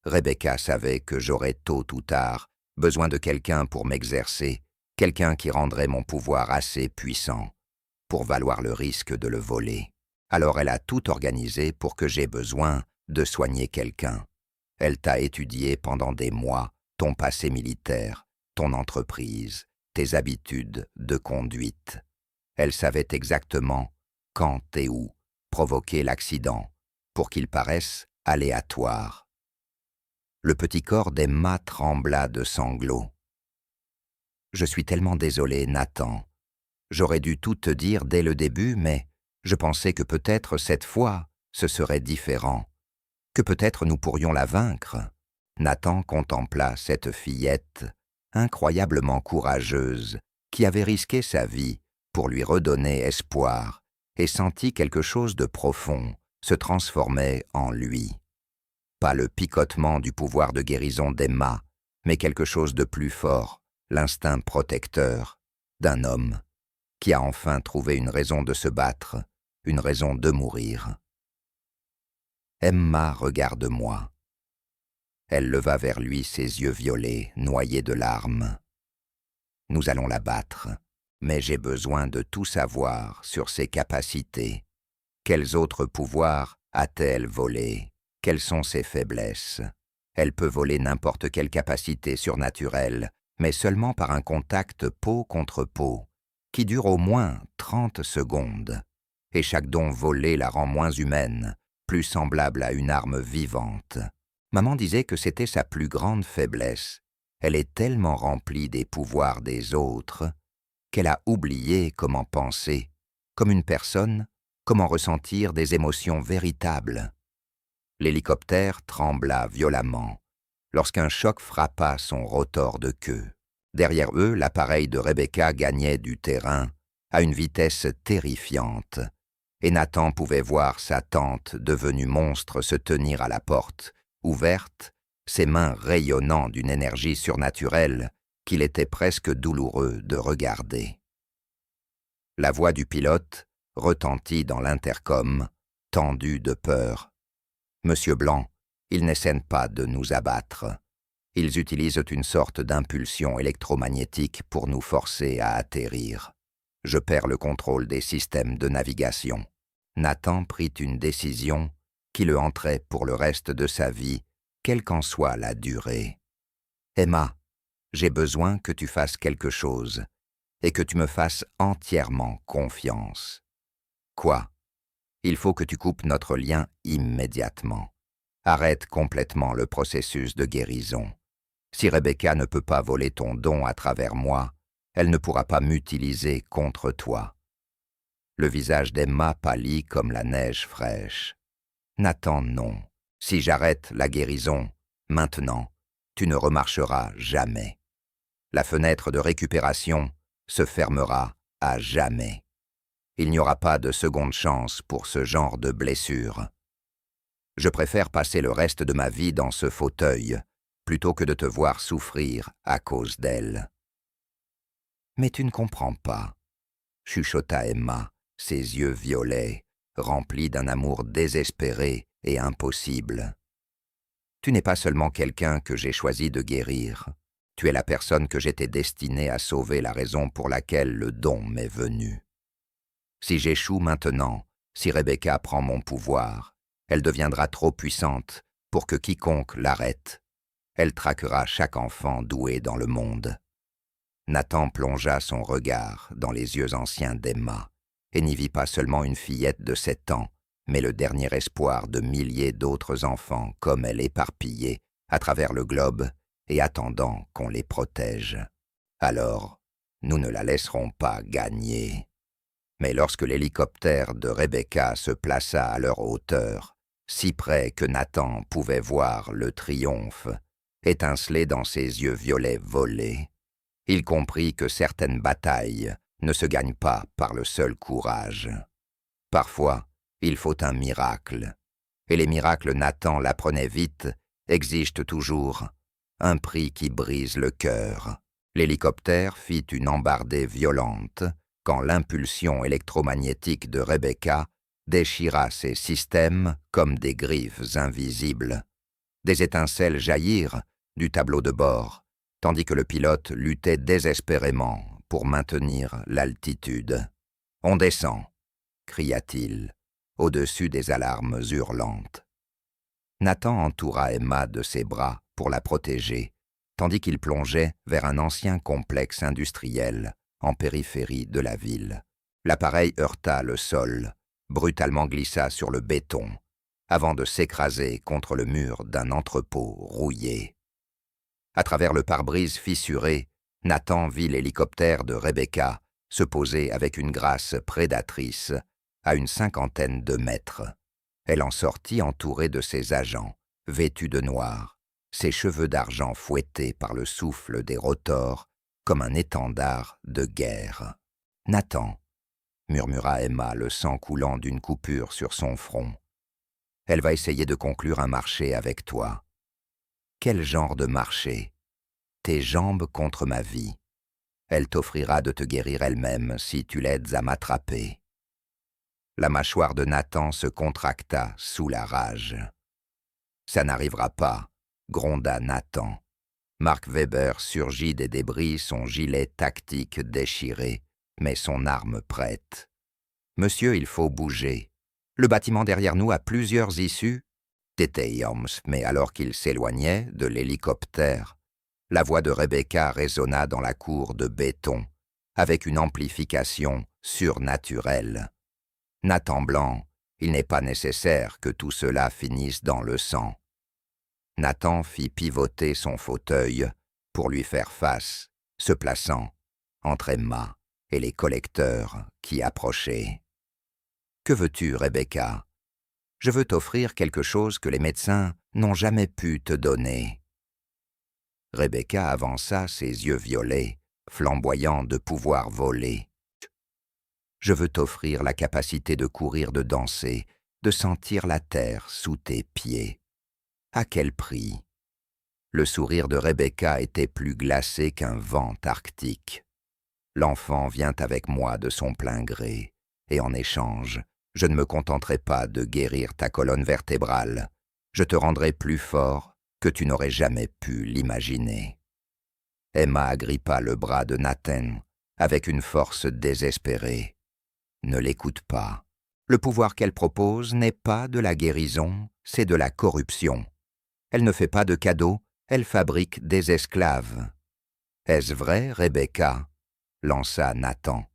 Rebecca savait que j'aurais tôt ou tard besoin de quelqu'un pour m'exercer, quelqu'un qui rendrait mon pouvoir assez puissant pour valoir le risque de le voler. Alors elle a tout organisé pour que j'aie besoin de soigner quelqu'un. Elle t'a étudié pendant des mois, ton passé militaire, ton entreprise, tes habitudes de conduite. Elle savait exactement quand et où provoquer l'accident pour qu'il paraisse aléatoire. Le petit corps d'Emma trembla de sanglots. « Je suis tellement désolé, Nathan. J'aurais dû tout te dire dès le début, mais je pensais que peut-être cette fois, ce serait différent, que peut-être nous pourrions la vaincre. » Nathan contempla cette fillette incroyablement courageuse qui avait risqué sa vie pour lui redonner espoir et sentit quelque chose de profond se transformer en lui. Pas le picotement du pouvoir de guérison d'Emma, mais quelque chose de plus fort, l'instinct protecteur d'un homme qui a enfin trouvé une raison de se battre, une raison de mourir. « Emma, regarde-moi. » Elle leva vers lui ses yeux violets, noyés de larmes. « Nous allons la battre, mais j'ai besoin de tout savoir sur ses capacités. Quels autres pouvoirs a-t-elle volé? Quelles sont ses faiblesses? Elle peut voler n'importe quelle capacité surnaturelle, mais seulement par un contact peau contre peau, qui dure au moins 30 secondes. Et chaque don volé la rend moins humaine, plus semblable à une arme vivante. Maman disait que c'était sa plus grande faiblesse. Elle est tellement remplie des pouvoirs des autres qu'elle a oublié comment penser, comme une personne, comment ressentir des émotions véritables. » L'hélicoptère trembla violemment lorsqu'un choc frappa son rotor de queue. Derrière eux, l'appareil de Rebecca gagnait du terrain à une vitesse terrifiante, et Nathan pouvait voir sa tante devenue monstre se tenir à la porte, ouverte, ses mains rayonnant d'une énergie surnaturelle qu'il était presque douloureux de regarder. La voix du pilote retentit dans l'intercom, tendue de peur. « Monsieur Blanc, ils n'essaient pas de nous abattre. Ils utilisent une sorte d'impulsion électromagnétique pour nous forcer à atterrir. Je perds le contrôle des systèmes de navigation. » Nathan prit une décision qui le hanterait pour le reste de sa vie, quelle qu'en soit la durée. « Emma, j'ai besoin que tu fasses quelque chose et que tu me fasses entièrement confiance. » « Quoi? Il faut que tu coupes notre lien immédiatement. Arrête complètement le processus de guérison. Si Rebecca ne peut pas voler ton don à travers moi, elle ne pourra pas m'utiliser contre toi. » Le visage d'Emma pâlit comme la neige fraîche. « Nathan, non. Si j'arrête la guérison, maintenant, tu ne remarcheras jamais. La fenêtre de récupération se fermera à jamais. Il n'y aura pas de seconde chance pour ce genre de blessure. Je préfère passer le reste de ma vie dans ce fauteuil plutôt que de te voir souffrir à cause d'elle. »« Mais tu ne comprends pas, » chuchota Emma, ses yeux violets, remplis d'un amour désespéré et impossible. « Tu n'es pas seulement quelqu'un que j'ai choisi de guérir, tu es la personne que j'étais destinée à sauver, la raison pour laquelle le don m'est venu. Si j'échoue maintenant, si Rebecca prend mon pouvoir, elle deviendra trop puissante pour que quiconque l'arrête. Elle traquera chaque enfant doué dans le monde. » Nathan plongea son regard dans les yeux anciens d'Emma et n'y vit pas seulement une fillette de 7 ans, mais le dernier espoir de milliers d'autres enfants comme elle éparpillés à travers le globe et attendant qu'on les protège. Alors, nous ne la laisserons pas gagner. Mais lorsque l'hélicoptère de Rebecca se plaça à leur hauteur, si près que Nathan pouvait voir le triomphe, étincelé dans ses yeux violets volés. Il comprit que certaines batailles ne se gagnent pas par le seul courage. Parfois, il faut un miracle. Et les miracles, Nathan l'apprenait vite, exigent toujours un prix qui brise le cœur. L'hélicoptère fit une embardée violente quand l'impulsion électromagnétique de Rebecca déchira ses systèmes comme des griffes invisibles. Des étincelles jaillirent du tableau de bord, tandis que le pilote luttait désespérément pour maintenir l'altitude. « On descend !» cria-t-il, au-dessus des alarmes hurlantes. Nathan entoura Emma de ses bras pour la protéger, tandis qu'il plongeait vers un ancien complexe industriel en périphérie de la ville. L'appareil heurta le sol, brutalement glissa sur le béton, avant de s'écraser contre le mur d'un entrepôt rouillé. À travers le pare-brise fissuré, Nathan vit l'hélicoptère de Rebecca se poser avec une grâce prédatrice à une 50aine de mètres. Elle en sortit entourée de ses agents, vêtus de noir, ses cheveux d'argent fouettés par le souffle des rotors comme un étendard de guerre. « Nathan !» murmura Emma, le sang coulant d'une coupure sur son front. « Elle va essayer de conclure un marché avec toi. » « Quel genre de marché ? Tes jambes contre ma vie. Elle t'offrira de te guérir elle-même si tu l'aides à m'attraper. » La mâchoire de Nathan se contracta sous la rage. « Ça n'arrivera pas, » gronda Nathan. Mark Webber surgit des débris, son gilet tactique déchiré, mais son arme prête. « Monsieur, il faut bouger. Le bâtiment derrière nous a plusieurs issues. » T'étais Holmes, mais alors qu'il s'éloignait de l'hélicoptère, la voix de Rebecca résonna dans la cour de béton, avec une amplification surnaturelle. « Nathan Blanc, il n'est pas nécessaire que tout cela finisse dans le sang. » Nathan fit pivoter son fauteuil pour lui faire face, se plaçant entre Emma et les collecteurs qui approchaient. « Que veux-tu, Rebecca ? Je veux t'offrir quelque chose que les médecins n'ont jamais pu te donner. » Rebecca avança ses yeux violets, flamboyants de pouvoir voler. « Je veux t'offrir la capacité de courir, de danser, de sentir la terre sous tes pieds. » À quel prix ? Le sourire de Rebecca était plus glacé qu'un vent arctique. « L'enfant vient avec moi de son plein gré, et en échange, je ne me contenterai pas de guérir ta colonne vertébrale. Je te rendrai plus fort que tu n'aurais jamais pu l'imaginer. » Emma agrippa le bras de Nathan avec une force désespérée. « Ne l'écoute pas. Le pouvoir qu'elle propose n'est pas de la guérison, c'est de la corruption. Elle ne fait pas de cadeaux, elle fabrique des esclaves. »« Est-ce vrai, Rebecca ?» lança Nathan.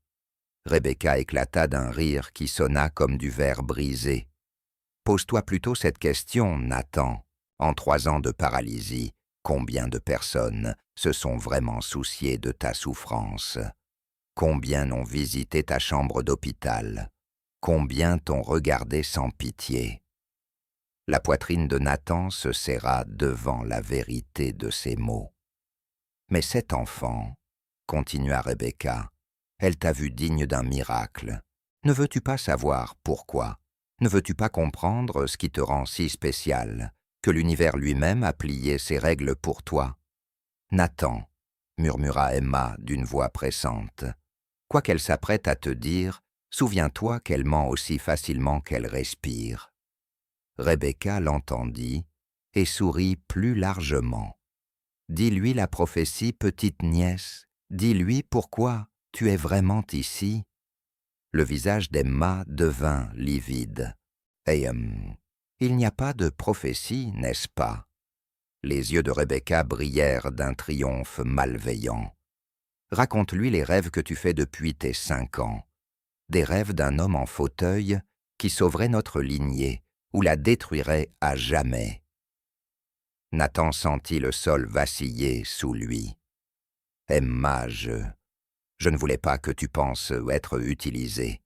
Rebecca éclata d'un rire qui sonna comme du verre brisé. « Pose-toi plutôt cette question, Nathan. En 3 ans de paralysie, combien de personnes se sont vraiment souciées de ta souffrance? Combien n'ont visité ta chambre d'hôpital? Combien t'ont regardé sans pitié ?» La poitrine de Nathan se serra devant la vérité de ces mots. « Mais cet enfant, » continua Rebecca, « elle t'a vu digne d'un miracle. Ne veux-tu pas savoir pourquoi? Ne veux-tu pas comprendre ce qui te rend si spécial, que l'univers lui-même a plié ses règles pour toi? »« Nathan, » murmura Emma d'une voix pressante, « quoi qu'elle s'apprête à te dire, souviens-toi qu'elle ment aussi facilement qu'elle respire. » Rebecca l'entendit et sourit plus largement. « Dis-lui la prophétie, petite nièce, dis-lui pourquoi tu es vraiment ici. » Le visage d'Emma devint livide. « Et il n'y a pas de prophétie, n'est-ce pas ?» Les yeux de Rebecca brillèrent d'un triomphe malveillant. « Raconte-lui les rêves que tu fais depuis tes 5 ans. Des rêves d'un homme en fauteuil qui sauverait notre lignée ou la détruirait à jamais. » Nathan sentit le sol vaciller sous lui. « Emma, je ne voulais pas que tu penses être utilisée. »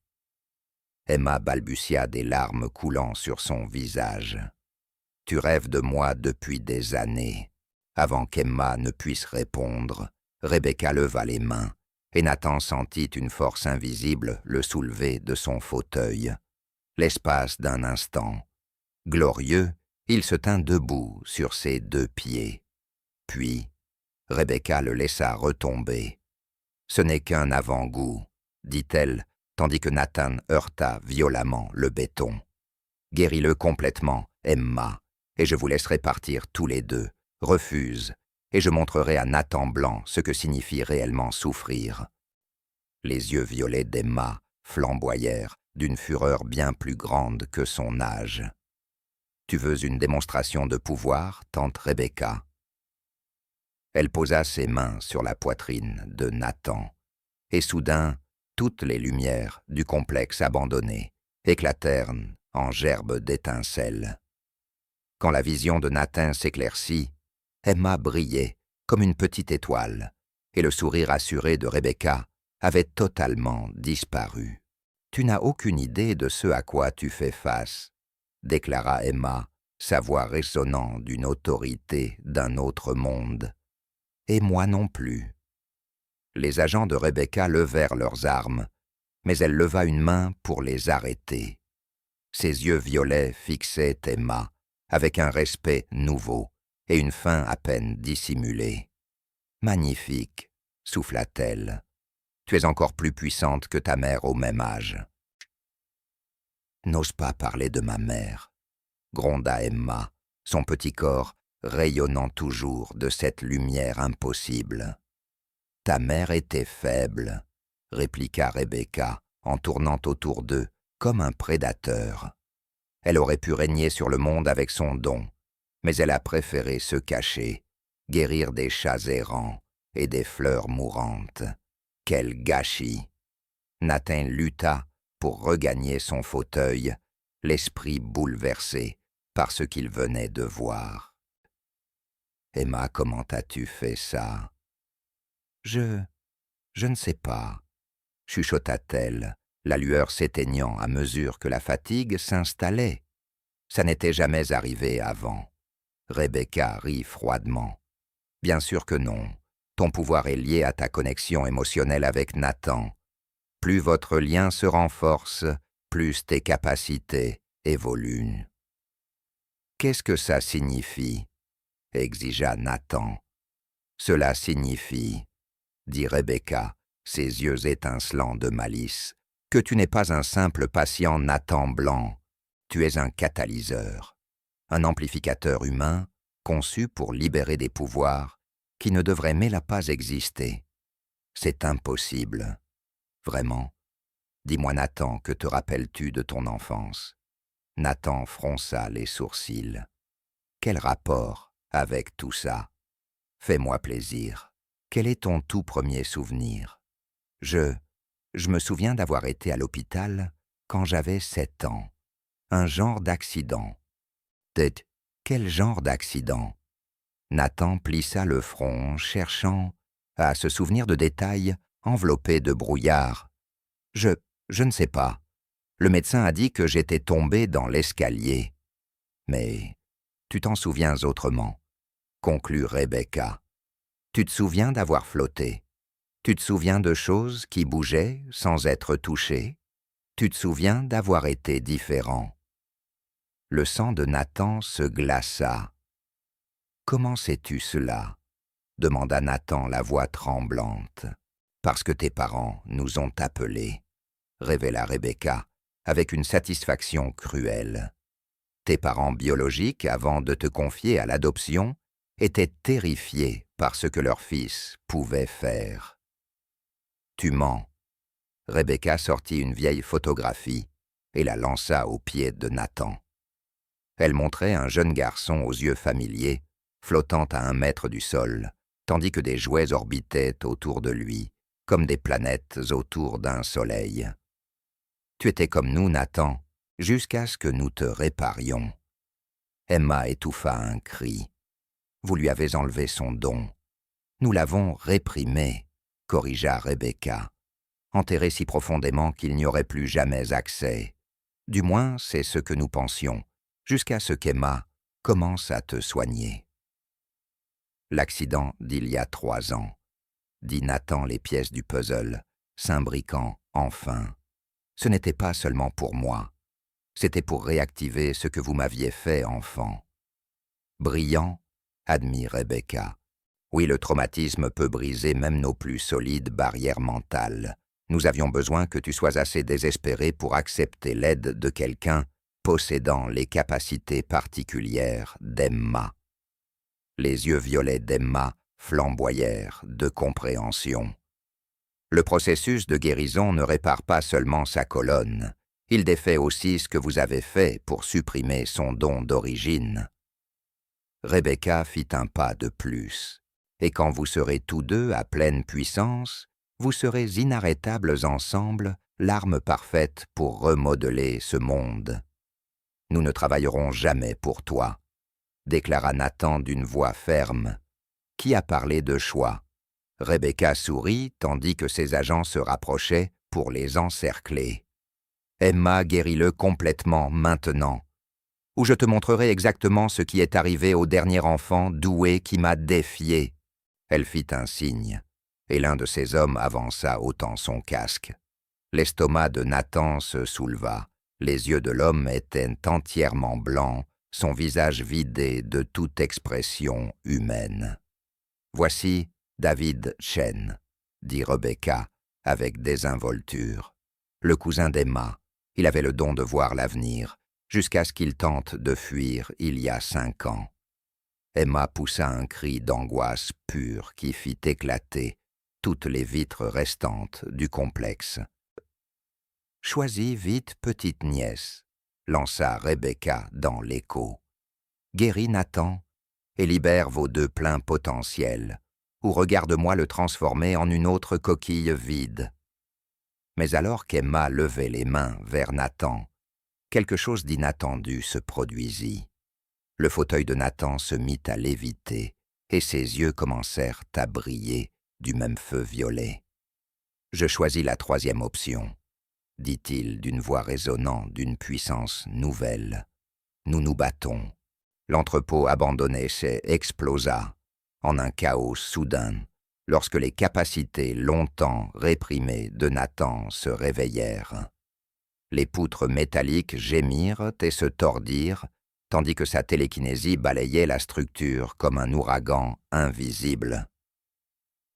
Emma balbutia, des larmes coulant sur son visage. « Tu rêves de moi depuis des années. Avant qu'Emma ne puisse répondre, Rebecca leva les mains, et Nathan sentit une force invisible le soulever de son fauteuil. L'espace d'un instant. Glorieux, il se tint debout sur ses 2 pieds. Puis, Rebecca le laissa retomber. « Ce n'est qu'un avant-goût », dit-elle, tandis que Nathan heurta violemment le béton. « Guéris-le complètement, Emma, et je vous laisserai partir tous les 2. Refuse, et je montrerai à Nathan Blanc ce que signifie réellement souffrir. » Les yeux violets d'Emma flamboyèrent d'une fureur bien plus grande que son âge. « Tu veux une démonstration de pouvoir, tante Rebecca ?» Elle posa ses mains sur la poitrine de Nathan, et soudain, toutes les lumières du complexe abandonné éclatèrent en gerbes d'étincelles. Quand la vision de Nathan s'éclaircit, Emma brillait comme une petite étoile, et le sourire assuré de Rebecca avait totalement disparu. « Tu n'as aucune idée de ce à quoi tu fais face, » déclara Emma, sa voix résonnant d'une autorité d'un autre monde. « Et moi non plus. » Les agents de Rebecca levèrent leurs armes, mais elle leva une main pour les arrêter. Ses yeux violets fixaient Emma, avec un respect nouveau et une faim à peine dissimulée. « Magnifique, » souffla-t-elle. « Tu es encore plus puissante que ta mère au même âge. »« N'ose pas parler de ma mère, » gronda Emma, son petit corps rayonnant toujours de cette lumière impossible. « Ta mère était faible, » répliqua Rebecca, en tournant autour d'eux comme un prédateur. Elle aurait pu régner sur le monde avec son don, mais elle a préféré se cacher, guérir des chats errants et des fleurs mourantes. Quel gâchis! Nathan lutta pour regagner son fauteuil, l'esprit bouleversé par ce qu'il venait de voir. « Emma, comment as-tu fait ça ?»« Je ne sais pas, » chuchota-t-elle, la lueur s'éteignant à mesure que la fatigue s'installait. Ça n'était jamais arrivé avant. Rebecca rit froidement. « Bien sûr que non. Ton pouvoir est lié à ta connexion émotionnelle avec Nathan. Plus votre lien se renforce, plus tes capacités évoluent. »« Qu'est-ce que ça signifie ?» exigea Nathan. « Cela signifie, » dit Rebecca, ses yeux étincelants de malice, « que tu n'es pas un simple patient Nathan Blanc. Tu es un catalyseur, un amplificateur humain conçu pour libérer des pouvoirs qui ne devraient mais pas exister. C'est impossible. Vraiment. Dis-moi, Nathan, que te rappelles-tu de ton enfance ?» Nathan fronça les sourcils. « Quel rapport avec tout ça? Fais-moi plaisir. Quel est ton tout premier souvenir? » Je me souviens d'avoir été à l'hôpital quand j'avais 7 ans. Un genre d'accident. » Quel genre d'accident? Nathan plissa le front, cherchant à se souvenir de détails enveloppés de brouillard. Je ne sais pas. Le médecin a dit que j'étais tombé dans l'escalier. Mais tu t'en souviens autrement, conclut Rebecca. Tu te souviens d'avoir flotté. Tu te souviens de choses qui bougeaient sans être touchées. Tu te souviens d'avoir été différent. Le sang de Nathan se glaça. « Comment sais-tu cela ?» demanda Nathan, la voix tremblante. « Parce que tes parents nous ont appelés, » révéla Rebecca, avec une satisfaction cruelle. Tes parents biologiques, avant de te confier à l'adoption, étaient terrifiés par ce que leur fils pouvait faire. Tu mens. Rebecca sortit une vieille photographie et la lança aux pieds de Nathan. Elle montrait un jeune garçon aux yeux familiers, flottant à 1 mètre du sol, tandis que des jouets orbitaient autour de lui, comme des planètes autour d'un soleil. Tu étais comme nous, Nathan, jusqu'à ce que nous te réparions. Emma étouffa un cri. Vous lui avez enlevé son don. Nous l'avons réprimé, corrigea Rebecca, enterré si profondément qu'il n'y aurait plus jamais accès. Du moins, c'est ce que nous pensions, jusqu'à ce qu'Emma commence à te soigner. L'accident d'il y a 3 ans, dit Nathan les pièces du puzzle, s'imbriquant enfin. Ce n'était pas seulement pour moi, c'était pour réactiver ce que vous m'aviez fait, enfant. Brillant, admit Rebecca. Oui, le traumatisme peut briser même nos plus solides barrières mentales. Nous avions besoin que tu sois assez désespéré pour accepter l'aide de quelqu'un possédant les capacités particulières d'Emma. Les yeux violets d'Emma flamboyèrent de compréhension. Le processus de guérison ne répare pas seulement sa colonne, il défait aussi ce que vous avez fait pour supprimer son don d'origine. Rebecca fit un pas de plus, et quand vous serez tous deux à pleine puissance, vous serez inarrêtables ensemble, l'arme parfaite pour remodeler ce monde. Nous ne travaillerons jamais pour toi, déclara Nathan d'une voix ferme. Qui a parlé de choix? Rebecca sourit tandis que ses agents se rapprochaient pour les encercler. Emma, guéris-le complètement maintenant, ou je te montrerai exactement ce qui est arrivé au dernier enfant doué qui m'a défié. Elle fit un signe, et l'un de ses hommes avança ôtant son casque. L'estomac de Nathan se souleva, les yeux de l'homme étaient entièrement blancs, son visage vidé de toute expression humaine. « Voici David Chen, » dit Rebecca avec désinvolture. Le cousin d'Emma, il avait le don de voir l'avenir, jusqu'à ce qu'il tente de fuir il y a 5 ans. Emma poussa un cri d'angoisse pure qui fit éclater toutes les vitres restantes du complexe. « Choisis vite, petite nièce, » lança Rebecca dans l'écho. « Guéris Nathan et libère vos 2 pleins potentiels, ou regarde-moi le transformer en une autre coquille vide. » Mais alors qu'Emma levait les mains vers Nathan, quelque chose d'inattendu se produisit. Le fauteuil de Nathan se mit à léviter et ses yeux commencèrent à briller du même feu violet. « Je choisis la 3e option, » dit-il d'une voix résonnant d'une puissance nouvelle. « Nous nous battons. » L'entrepôt abandonné explosa en un chaos soudain lorsque les capacités longtemps réprimées de Nathan se réveillèrent. Les poutres métalliques gémirent et se tordirent, tandis que sa télékinésie balayait la structure comme un ouragan invisible.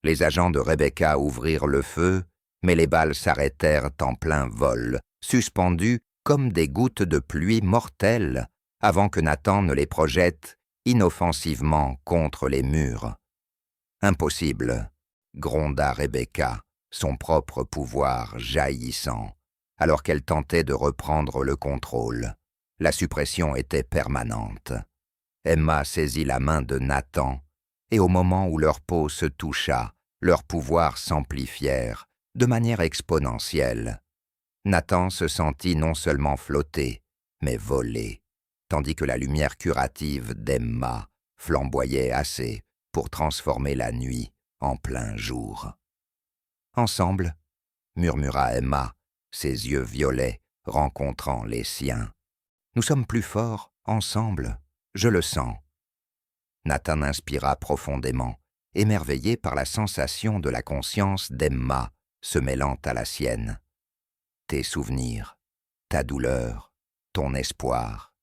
Les agents de Rebecca ouvrirent le feu, mais les balles s'arrêtèrent en plein vol, suspendues comme des gouttes de pluie mortelles, avant que Nathan ne les projette inoffensivement contre les murs. « Impossible !» gronda Rebecca, son propre pouvoir jaillissant, alors qu'elle tentait de reprendre le contrôle. La suppression était permanente. Emma saisit la main de Nathan, et au moment où leur peau se toucha, leurs pouvoirs s'amplifièrent de manière exponentielle. Nathan se sentit non seulement flotter, mais voler, tandis que la lumière curative d'Emma flamboyait assez pour transformer la nuit en plein jour. « Ensemble, » murmura Emma, ses yeux violets rencontrant les siens. « Nous sommes plus forts, ensemble, je le sens. » Nathan inspira profondément, émerveillé par la sensation de la conscience d'Emma se mêlant à la sienne. Tes souvenirs, ta douleur, ton espoir,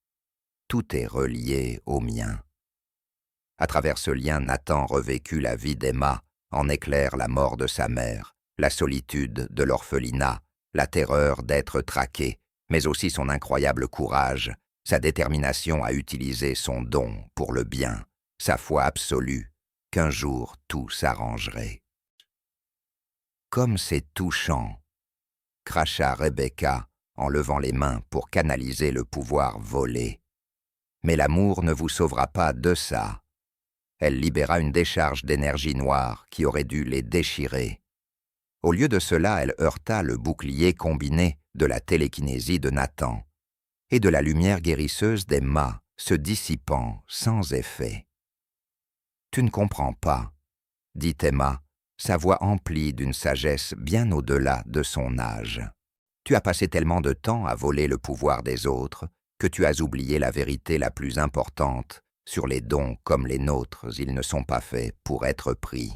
tout est relié au mien. À travers ce lien, Nathan revécut la vie d'Emma, en éclair la mort de sa mère, la solitude de l'orphelinat, la terreur d'être traqué, mais aussi son incroyable courage, sa détermination à utiliser son don pour le bien, sa foi absolue qu'un jour tout s'arrangerait. « Comme c'est touchant !» cracha Rebecca en levant les mains pour canaliser le pouvoir volé. « Mais l'amour ne vous sauvera pas de ça. » Elle libéra une décharge d'énergie noire qui aurait dû les déchirer. Au lieu de cela, elle heurta le bouclier combiné de la télékinésie de Nathan et de la lumière guérisseuse d'Emma se dissipant sans effet. « Tu ne comprends pas, » dit Emma, sa voix emplie d'une sagesse bien au-delà de son âge. « Tu as passé tellement de temps à voler le pouvoir des autres que tu as oublié la vérité la plus importante Sur les dons comme les nôtres, ils ne sont pas faits pour être pris.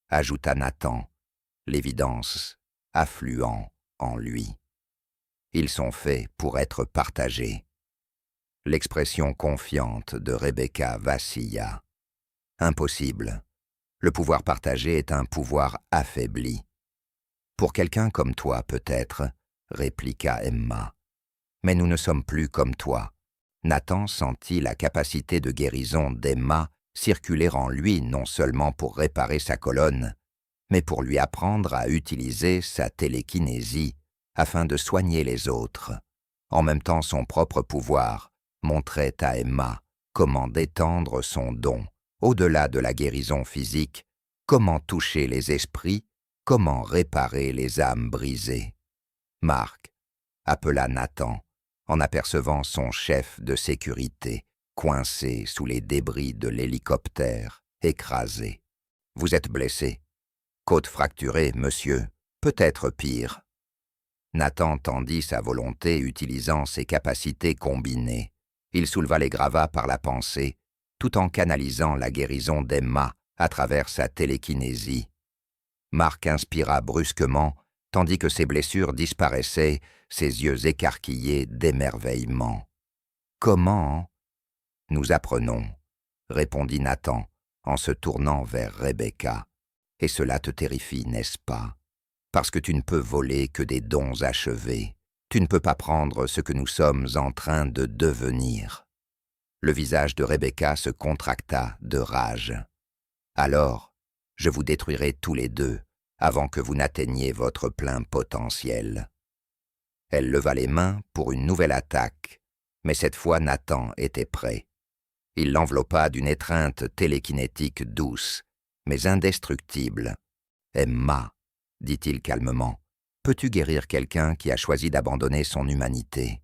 Ajouta Nathan, l'évidence affluant en lui. Ils sont faits pour être partagés. L'expression confiante de Rebecca vacilla. Impossible. Le pouvoir partagé est un pouvoir affaibli. Pour quelqu'un comme toi, peut-être, répliqua Emma. Mais nous ne sommes plus comme toi. Nathan sentit la capacité de guérison d'Emma circuler en lui non seulement pour réparer sa colonne, mais pour lui apprendre à utiliser sa télékinésie afin de soigner les autres. En même temps, son propre pouvoir montrait à Emma comment détendre son don, au-delà de la guérison physique, comment toucher les esprits, comment réparer les âmes brisées. Marc appela Nathan, en apercevant son chef de sécurité, coincé sous les débris de l'hélicoptère, écrasé. « Vous êtes blessé. Côte fracturée, monsieur. Peut-être pire. » Nathan tendit sa volonté utilisant ses capacités combinées. Il souleva les gravats par la pensée, tout en canalisant la guérison d'Emma à travers sa télékinésie. Marc inspira brusquement, tandis que ses blessures disparaissaient, ses yeux écarquillés d'émerveillement. « Comment ?»« Nous apprenons, » répondit Nathan, en se tournant vers Rebecca. « Et cela te terrifie, n'est-ce pas? Parce que tu ne peux voler que des dons achevés. Tu ne peux pas prendre ce que nous sommes en train de devenir. » Le visage de Rebecca se contracta de rage. « Alors, je vous détruirai tous les deux, avant que vous n'atteigniez votre plein potentiel. » Elle leva les mains pour une nouvelle attaque, mais cette fois Nathan était prêt. Il l'enveloppa d'une étreinte télékinétique douce, mais indestructible. « Emma, » dit-il calmement, « peux-tu guérir quelqu'un qui a choisi d'abandonner son humanité ?»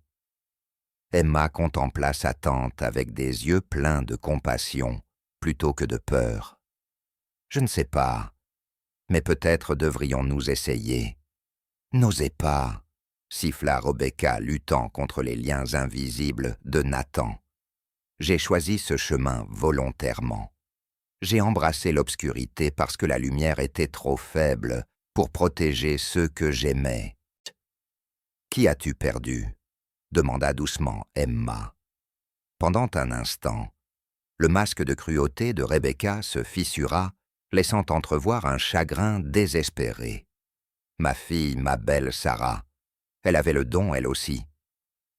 Emma contempla sa tante avec des yeux pleins de compassion plutôt que de peur. « Je ne sais pas, mais peut-être devrions-nous essayer. »« N'osez pas !» siffla Rebecca, luttant contre les liens invisibles de Nathan. « J'ai choisi ce chemin volontairement. J'ai embrassé l'obscurité parce que la lumière était trop faible pour protéger ceux que j'aimais. »« Qui as-tu perdu ?» demanda doucement Emma. Pendant un instant, le masque de cruauté de Rebecca se fissura, laissant entrevoir un chagrin désespéré. « Ma fille, ma belle Sarah. Elle avait le don, elle aussi.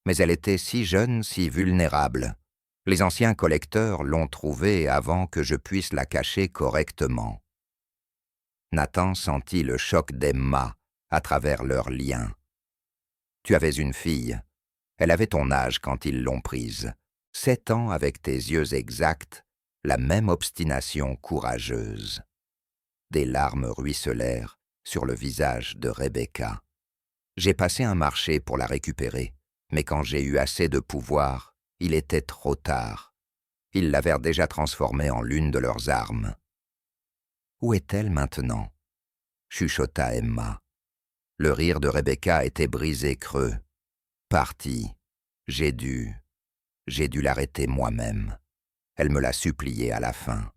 Mais elle était si jeune, si vulnérable. Les anciens collecteurs l'ont trouvée avant que je puisse la cacher correctement. » Nathan sentit le choc d'Emma à travers leurs liens. « Tu avais une fille. Elle avait ton âge quand ils l'ont prise. 7 ans avec tes yeux exacts, la même obstination courageuse. » Des larmes ruisselèrent sur le visage de Rebecca. « J'ai passé un marché pour la récupérer, mais quand j'ai eu assez de pouvoir, il était trop tard. Ils l'avaient déjà transformée en l'une de leurs armes. »« Où est-elle maintenant ?» chuchota Emma. Le rire de Rebecca était brisé creux. « Partie. J'ai dû l'arrêter moi-même. Elle me l'a supplié à la fin. »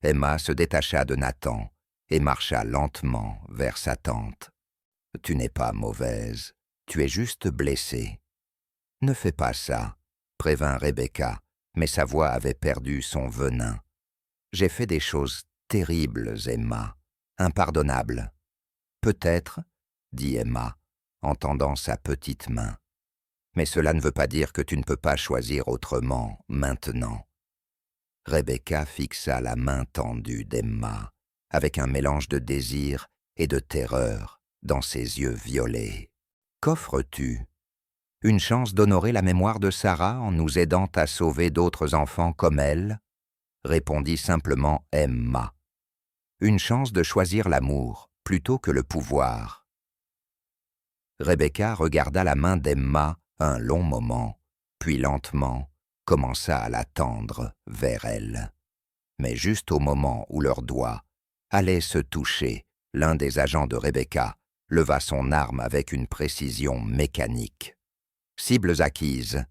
Emma se détacha de Nathan et marcha lentement vers sa tante. « Tu n'es pas mauvaise, tu es juste blessée. »« Ne fais pas ça, » prévint Rebecca, mais sa voix avait perdu son venin. « J'ai fait des choses terribles, Emma, impardonnables. »« Peut-être, » dit Emma, en tendant sa petite main. « Mais cela ne veut pas dire que tu ne peux pas choisir autrement maintenant. » Rebecca fixa la main tendue d'Emma, avec un mélange de désir et de terreur dans ses yeux violets. « Qu'offres-tu ? Une chance d'honorer la mémoire de Sarah en nous aidant à sauver d'autres enfants comme elle ?» répondit simplement Emma. « Une chance de choisir l'amour plutôt que le pouvoir. » Rebecca regarda la main d'Emma un long moment, puis lentement commença à la tendre vers elle. Mais juste au moment où leurs doigts allaient se toucher, l'un des agents de Rebecca leva son arme avec une précision mécanique. « Cibles acquises, »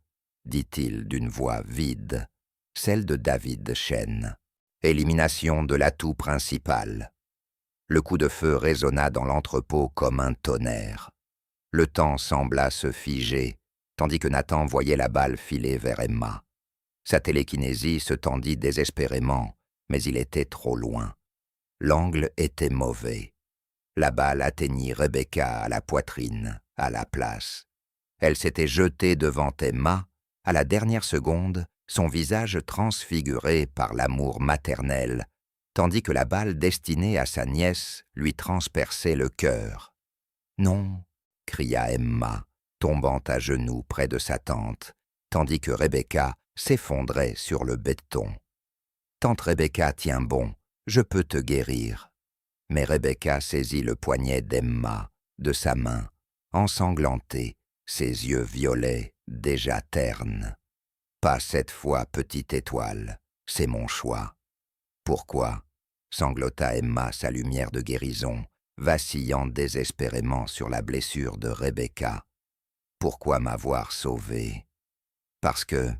dit-il d'une voix vide. celle de David Chen. Élimination de l'atout principal. Le coup de feu résonna dans l'entrepôt comme un tonnerre. Le temps sembla se figer, tandis que Nathan voyait la balle filer vers Emma. Sa télékinésie se tendit désespérément, mais il était trop loin. L'angle était mauvais. La balle atteignit Rebecca à la poitrine, à la place. Elle s'était jetée devant Emma. À la dernière seconde, son visage transfiguré par l'amour maternel, tandis que la balle destinée à sa nièce lui transperçait le cœur. « Non !» cria Emma, tombant à genoux près de sa tante, tandis que Rebecca s'effondrait sur le béton. « Tante Rebecca tient bon, je peux te guérir. » Mais Rebecca saisit le poignet d'Emma, de sa main, ensanglantée, ses yeux violets, déjà ternes. « Pas cette fois, petite étoile, c'est mon choix. »« Pourquoi ?» sanglota Emma sa lumière de guérison, vacillant désespérément sur la blessure de Rebecca. « Pourquoi m'avoir sauvée ?»« Parce que, »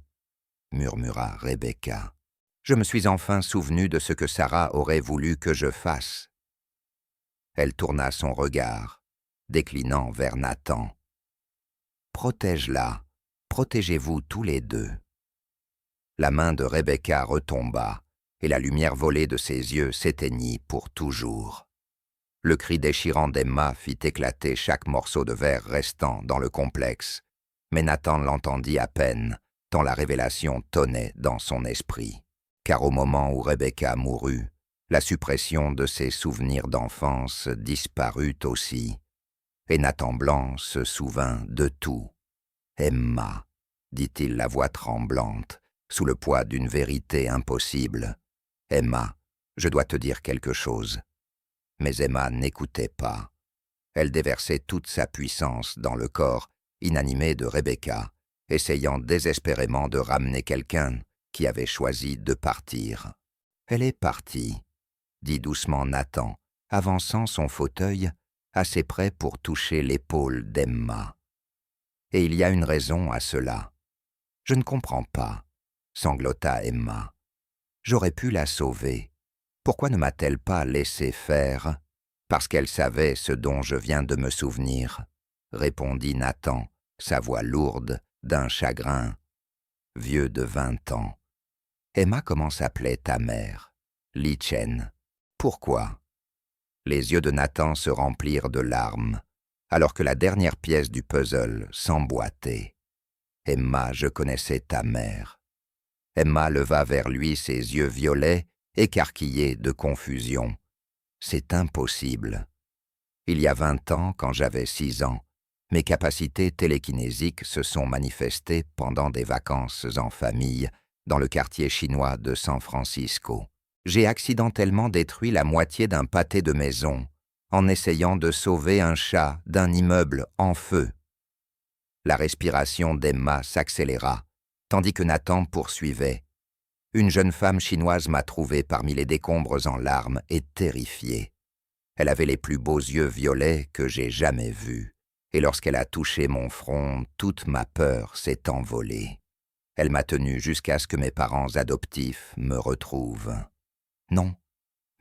murmura Rebecca, « je me suis enfin souvenu de ce que Sarah aurait voulu que je fasse. » Elle tourna son regard, déclinant vers Nathan. « Protège-la, protégez-vous tous les deux. » La main de Rebecca retomba, et la lumière volée de ses yeux s'éteignit pour toujours. Le cri déchirant d'Emma fit éclater chaque morceau de verre restant dans le complexe, mais Nathan l'entendit à peine, tant la révélation tonnait dans son esprit. Car au moment où Rebecca mourut, la suppression de ses souvenirs d'enfance disparut aussi, et Nathan Blanc se souvint de tout. « Emma, » dit-il la voix tremblante, sous le poids d'une vérité impossible. « Emma, je dois te dire quelque chose. » Mais Emma n'écoutait pas. Elle déversait toute sa puissance dans le corps inanimé de Rebecca, essayant désespérément de ramener quelqu'un qui avait choisi de partir. « Elle est partie, » dit doucement Nathan, avançant son fauteuil assez près pour toucher l'épaule d'Emma. « Et il y a une raison à cela. »« Je ne comprends pas, » sanglota Emma. « J'aurais pu la sauver. Pourquoi ne m'a-t-elle pas laissé faire ? » « Parce qu'elle savait ce dont je viens de me souvenir, » répondit Nathan, sa voix lourde d'un chagrin. « Vieux de 20 ans. »« Emma, comment s'appelait ta mère ?»« Li Chen. »« Pourquoi ?» Les yeux de Nathan se remplirent de larmes, alors que la dernière pièce du puzzle s'emboîtait. « Emma, je connaissais ta mère. » Emma leva vers lui ses yeux violets, écarquillés de confusion. « C'est impossible. Il y a 20 ans, quand j'avais 6 ans, mes capacités télékinésiques se sont manifestées pendant des vacances en famille dans le quartier chinois de San Francisco. J'ai accidentellement détruit la moitié d'un pâté de maison en essayant de sauver un chat d'un immeuble en feu. » La respiration d'Emma s'accéléra, tandis que Nathan poursuivait. « Une jeune femme chinoise m'a trouvé parmi les décombres en larmes et terrifiée. Elle avait les plus beaux yeux violets que j'ai jamais vus, et lorsqu'elle a touché mon front, toute ma peur s'est envolée. Elle m'a tenu jusqu'à ce que mes parents adoptifs me retrouvent. »« Non, »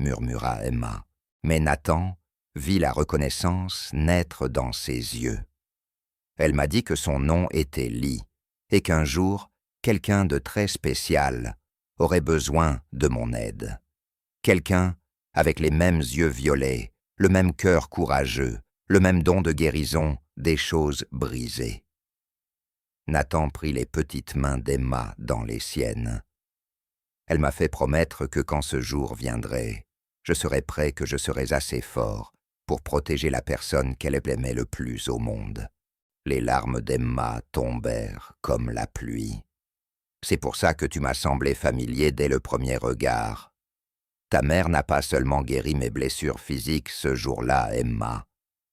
murmura Emma, mais Nathan vit la reconnaissance naître dans ses yeux. Elle m'a dit que son nom était Li, et qu'un jour, quelqu'un de très spécial aurait besoin de mon aide. Quelqu'un avec les mêmes yeux violets, le même cœur courageux, le même don de guérison des choses brisées. Nathan prit les petites mains d'Emma dans les siennes. Elle m'a fait promettre que quand ce jour viendrait, je serais prêt, que je serais assez fort pour protéger la personne qu'elle aimait le plus au monde. Les larmes d'Emma tombèrent comme la pluie. C'est pour ça que tu m'as semblé familier dès le premier regard. Ta mère n'a pas seulement guéri mes blessures physiques ce jour-là, Emma.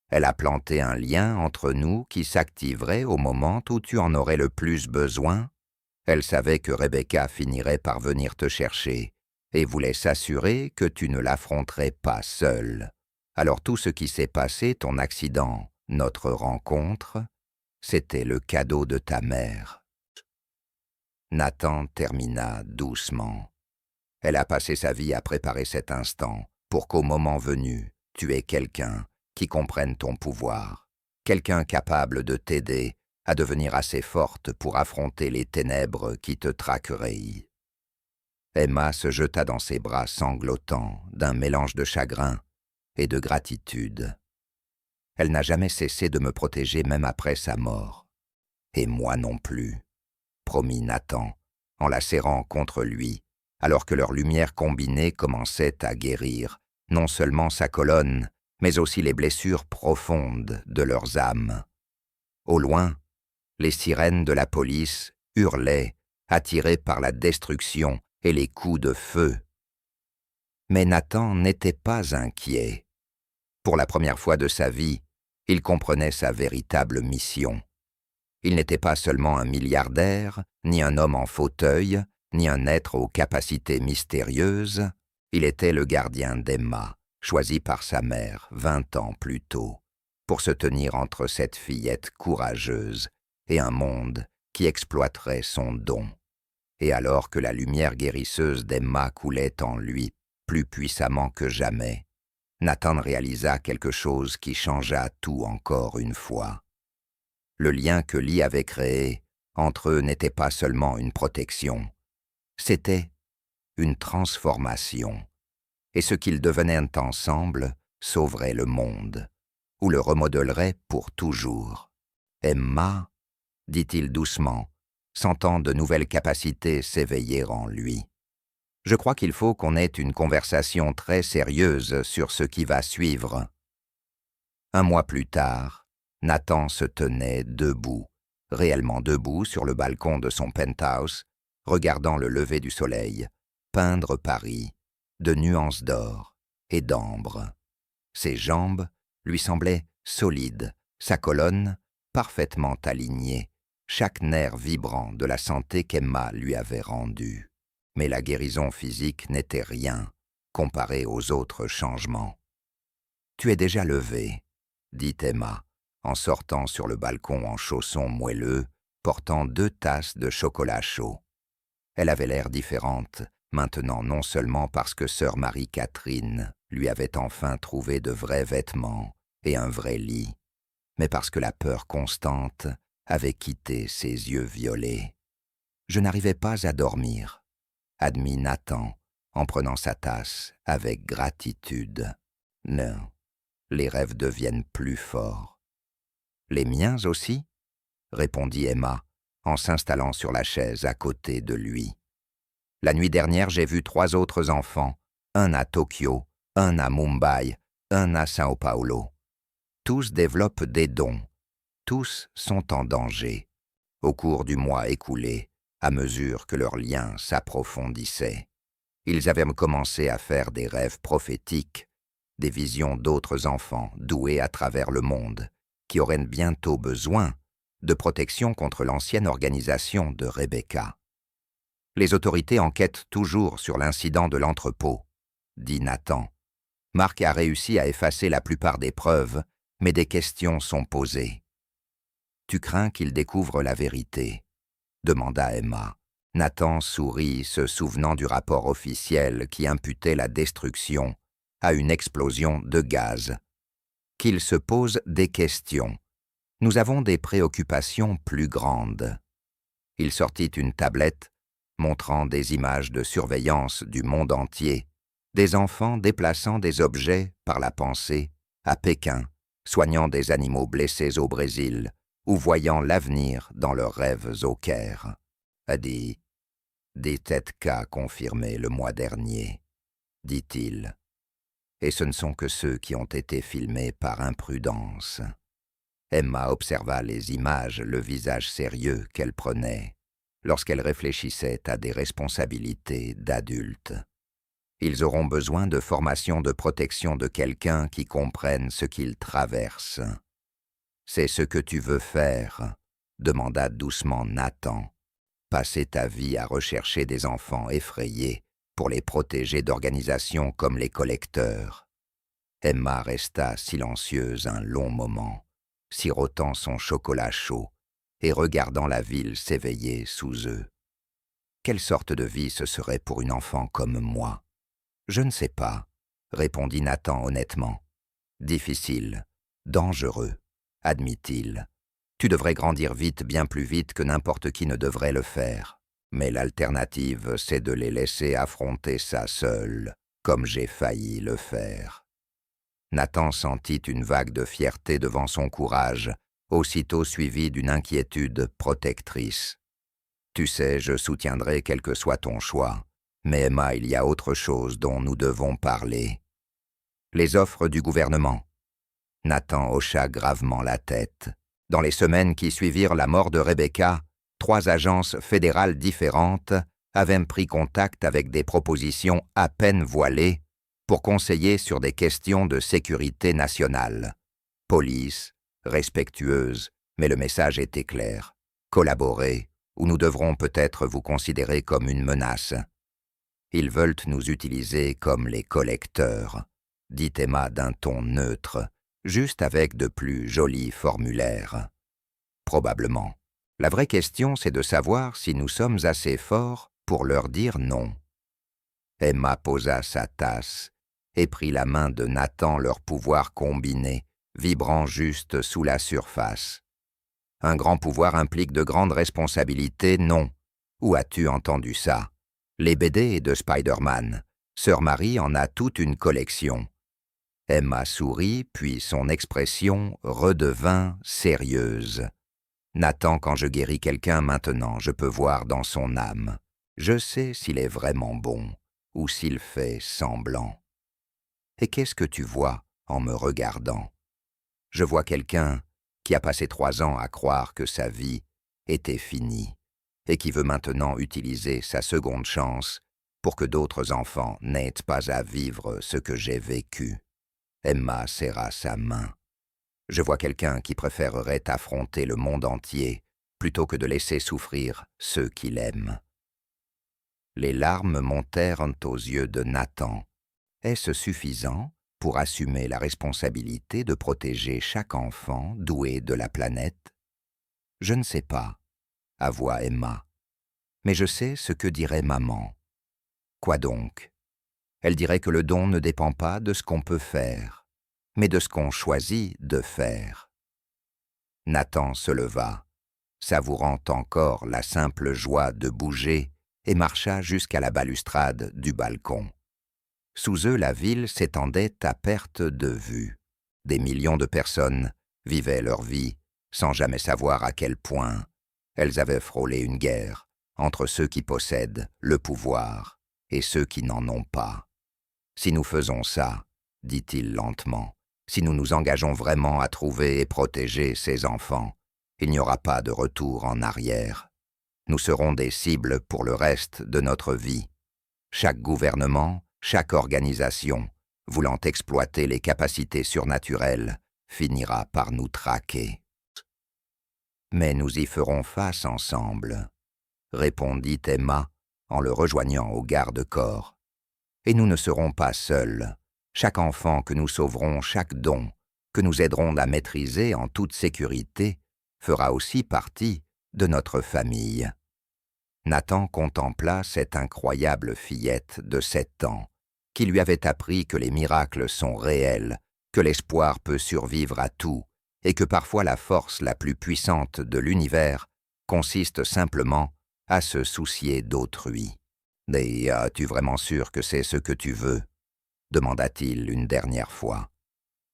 Elle a planté un lien entre nous qui s'activerait au moment où tu en aurais le plus besoin. Elle savait que Rebecca finirait par venir te chercher et voulait s'assurer que tu ne l'affronterais pas seule. Alors tout ce qui s'est passé, ton accident, notre rencontre, c'était le cadeau de ta mère. » Nathan termina doucement. Elle a passé sa vie à préparer cet instant pour qu'au moment venu, tu aies quelqu'un qui comprenne ton pouvoir, quelqu'un capable de t'aider à devenir assez forte pour affronter les ténèbres qui te traqueraient. Emma se jeta dans ses bras sanglotants d'un mélange de chagrin et de gratitude. Elle n'a jamais cessé de me protéger même après sa mort. Et moi non plus, promit Nathan, en la serrant contre lui, alors que leur lumière combinée commençait à guérir non seulement sa colonne, mais aussi les blessures profondes de leurs âmes. Au loin, les sirènes de la police hurlaient, attirées par la destruction et les coups de feu. Mais Nathan n'était pas inquiet. Pour la première fois de sa vie, il comprenait sa véritable mission. Il n'était pas seulement un milliardaire, ni un homme en fauteuil, ni un être aux capacités mystérieuses, il était le gardien d'Emma, choisi par sa mère 20 ans plus tôt, pour se tenir entre cette fillette courageuse et un monde qui exploiterait son don. Et alors que la lumière guérisseuse d'Emma coulait en lui plus puissamment que jamais, Nathan réalisa quelque chose qui changea tout encore une fois. Le lien que Lee avait créé entre eux n'était pas seulement une protection, c'était une transformation. Et ce qu'ils devenaient ensemble sauverait le monde, ou le remodèlerait pour toujours. « Emma » dit-il doucement, sentant de nouvelles capacités s'éveiller en lui. « Je crois qu'il faut qu'on ait une conversation très sérieuse sur ce qui va suivre. » Un mois plus tard, Nathan se tenait debout, réellement debout sur le balcon de son penthouse, regardant le lever du soleil, peindre Paris, de nuances d'or et d'ambre. Ses jambes lui semblaient solides, sa colonne parfaitement alignée, chaque nerf vibrant de la santé qu'Emma lui avait rendue. Mais la guérison physique n'était rien comparée aux autres changements. « Tu es déjà levé », dit Emma, en sortant sur le balcon en chaussons moelleux, portant 2 tasses de chocolat chaud. Elle avait l'air différente, maintenant non seulement parce que sœur Marie-Catherine lui avait enfin trouvé de vrais vêtements et un vrai lit, mais parce que la peur constante avait quitté ses yeux violets. « Je n'arrivais pas à dormir », admit Nathan, en prenant sa tasse avec gratitude. « Non, les rêves deviennent plus forts. »« Les miens aussi ?» répondit Emma, en s'installant sur la chaise à côté de lui. « La nuit dernière, j'ai vu 3 autres enfants, un à Tokyo, un à Mumbai, un à Sao Paulo. Tous développent des dons, tous sont en danger. Au cours du mois écoulé, à mesure que leurs liens s'approfondissaient, ils avaient commencé à faire des rêves prophétiques, des visions d'autres enfants doués à travers le monde, qui auraient bientôt besoin de protection contre l'ancienne organisation de Rebecca. Les autorités enquêtent toujours sur l'incident de l'entrepôt, dit Nathan. Marc a réussi à effacer la plupart des preuves, mais des questions sont posées. « Tu crains qu'il découvre la vérité ?» demanda Emma. Nathan sourit, se souvenant du rapport officiel qui imputait la destruction à une explosion de gaz. « Qu'il se pose des questions. Nous avons des préoccupations plus grandes. » Il sortit une tablette montrant des images de surveillance du monde entier, des enfants déplaçant des objets par la pensée à Pékin, soignant des animaux blessés au Brésil ou voyant l'avenir dans leurs rêves au Caire. A dit « Des têtes cas confirmés le mois dernier », dit-il. « Et ce ne sont que ceux qui ont été filmés par imprudence. » Emma observa les images, le visage sérieux qu'elle prenait, lorsqu'elle réfléchissait à des responsabilités d'adulte. Ils auront besoin de formation de protection de quelqu'un qui comprenne ce qu'ils traversent. « C'est ce que tu veux faire ?» demanda doucement Nathan. « Passer ta vie à rechercher des enfants effrayés pour les protéger d'organisations comme les collecteurs. » Emma resta silencieuse un long moment, sirotant son chocolat chaud et regardant la ville s'éveiller sous eux. Quelle sorte de vie ce serait pour une enfant comme moi? Je ne sais pas, répondit Nathan honnêtement. Difficile, dangereux, admit-il. Tu devrais grandir vite, bien plus vite que n'importe qui ne devrait le faire. Mais l'alternative, c'est de les laisser affronter ça seul, comme j'ai failli le faire. Nathan sentit une vague de fierté devant son courage, aussitôt suivie d'une inquiétude protectrice. Tu sais, je soutiendrai quel que soit ton choix. Mais Emma, il y a autre chose dont nous devons parler. Les offres du gouvernement. Nathan hocha gravement la tête. Dans les semaines qui suivirent la mort de Rebecca, 3 agences fédérales différentes avaient pris contact avec des propositions à peine voilées pour conseiller sur des questions de sécurité nationale. Police, respectueuse, mais le message était clair. Collaborez, ou nous devrons peut-être vous considérer comme une menace. Ils veulent nous utiliser comme les collecteurs, dit Emma d'un ton neutre, juste avec de plus jolis formulaires. Probablement. La vraie question, c'est de savoir si nous sommes assez forts pour leur dire non. Emma posa sa tasse et prit la main de Nathan, leur pouvoir combiné, vibrant juste sous la surface. Un grand pouvoir implique de grandes responsabilités, non. Où as-tu entendu ça? Les BD de Spider-Man. Sœur Marie en a toute une collection. Emma sourit, puis son expression redevint sérieuse. Nathan, quand je guéris quelqu'un maintenant, je peux voir dans son âme. Je sais s'il est vraiment bon ou s'il fait semblant. Et qu'est-ce que tu vois en me regardant? Je vois quelqu'un qui a passé 3 ans à croire que sa vie était finie et qui veut maintenant utiliser sa seconde chance pour que d'autres enfants n'aient pas à vivre ce que j'ai vécu. Emma serra sa main. Je vois quelqu'un qui préférerait affronter le monde entier plutôt que de laisser souffrir ceux qu'il aime. Les larmes montèrent aux yeux de Nathan. Est-ce suffisant pour assumer la responsabilité de protéger chaque enfant doué de la planète? Je ne sais pas, avoua Emma. Mais je sais ce que dirait maman. Quoi donc? Elle dirait que le don ne dépend pas de ce qu'on peut faire, mais de ce qu'on choisit de faire. Nathan se leva, savourant encore la simple joie de bouger, et marcha jusqu'à la balustrade du balcon. Sous eux, la ville s'étendait à perte de vue. Des millions de personnes vivaient leur vie sans jamais savoir à quel point elles avaient frôlé une guerre entre ceux qui possèdent le pouvoir et ceux qui n'en ont pas. Si nous faisons ça, dit-il lentement, si nous nous engageons vraiment à trouver et protéger ces enfants, il n'y aura pas de retour en arrière. Nous serons des cibles pour le reste de notre vie. Chaque gouvernement, chaque organisation, voulant exploiter les capacités surnaturelles, finira par nous traquer. Mais nous y ferons face ensemble, répondit Emma en le rejoignant au garde-corps. Et nous ne serons pas seuls. Chaque enfant que nous sauverons, chaque don que nous aiderons à maîtriser en toute sécurité, fera aussi partie de notre famille. Nathan contempla cette incroyable fillette de 7 ans, qui lui avait appris que les miracles sont réels, que l'espoir peut survivre à tout, et que parfois la force la plus puissante de l'univers consiste simplement à se soucier d'autrui. « Et es-tu vraiment sûr que c'est ce que tu veux ?» demanda-t-il une dernière fois.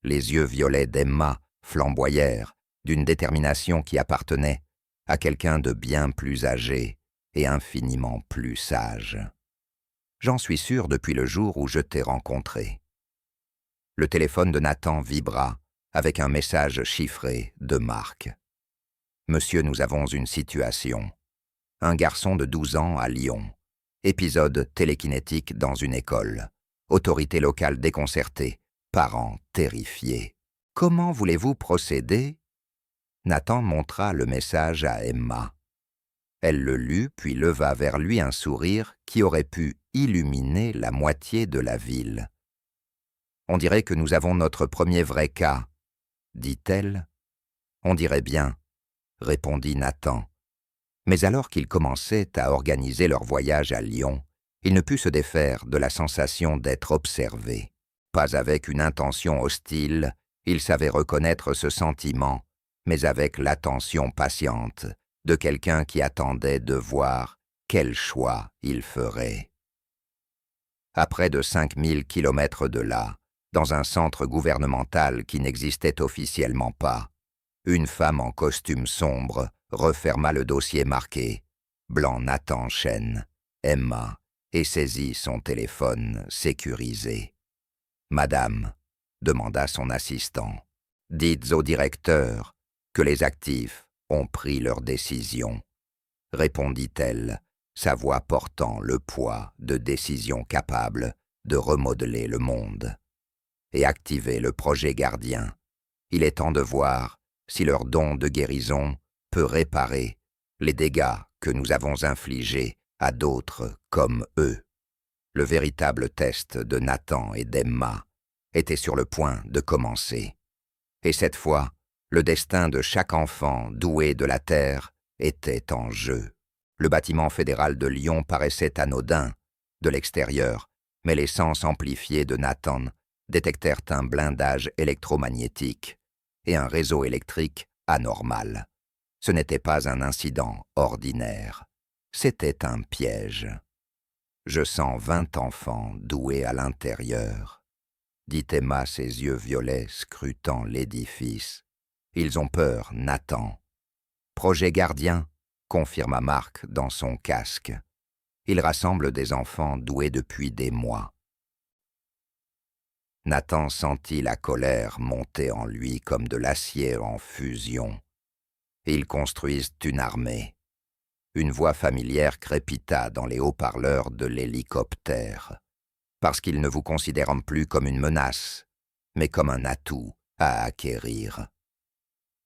Les yeux violets d'Emma flamboyèrent d'une détermination qui appartenait à quelqu'un de bien plus âgé et infiniment plus sage. « J'en suis sûr depuis le jour où je t'ai rencontré. » Le téléphone de Nathan vibra avec un message chiffré de Marc. « Monsieur, nous avons une situation. Un garçon de 12 ans à Lyon. Épisode télékinétique dans une école. Autorité locale déconcertée. Parents terrifiés. Comment voulez-vous procéder ?» Nathan montra le message à Emma. Elle le lut, puis leva vers lui un sourire qui aurait pu illuminer la moitié de la ville. « On dirait que nous avons notre premier vrai cas, » dit-elle. « On dirait bien, » répondit Nathan. Mais alors qu'ils commençaient à organiser leur voyage à Lyon, il ne put se défaire de la sensation d'être observé. Pas avec une intention hostile, il savait reconnaître ce sentiment, mais avec l'attention patiente de quelqu'un qui attendait de voir quel choix il ferait. À près de 5000 kilomètres de là, dans un centre gouvernemental qui n'existait officiellement pas, une femme en costume sombre referma le dossier marqué « Blanc Nathan Chen, Emma » et saisit son téléphone sécurisé. « Madame » demanda son assistant, « dites au directeur que les actifs ont pris leur décision. » Répondit-elle, sa voix portant le poids de décisions capables de remodeler le monde. « Et activez le projet gardien. Il est temps de voir si leur don de guérison peut réparer les dégâts que nous avons infligés à d'autres comme eux. » Le véritable test de Nathan et d'Emma était sur le point de commencer. Et cette fois, le destin de chaque enfant doué de la terre était en jeu. Le bâtiment fédéral de Lyon paraissait anodin de l'extérieur, mais les sens amplifiés de Nathan détectèrent un blindage électromagnétique et un réseau électrique anormal. Ce n'était pas un incident ordinaire, c'était un piège. « Je sens 20 enfants doués à l'intérieur, » dit Emma, ses yeux violets scrutant l'édifice. « Ils ont peur, Nathan. »« Projet gardien » confirma Marc dans son casque. « Il rassemble des enfants doués depuis des mois. » Nathan sentit la colère monter en lui comme de l'acier en fusion. Ils construisent une armée. Une voix familière crépita dans les haut-parleurs de l'hélicoptère. Parce qu'ils ne vous considèrent plus comme une menace, mais comme un atout à acquérir.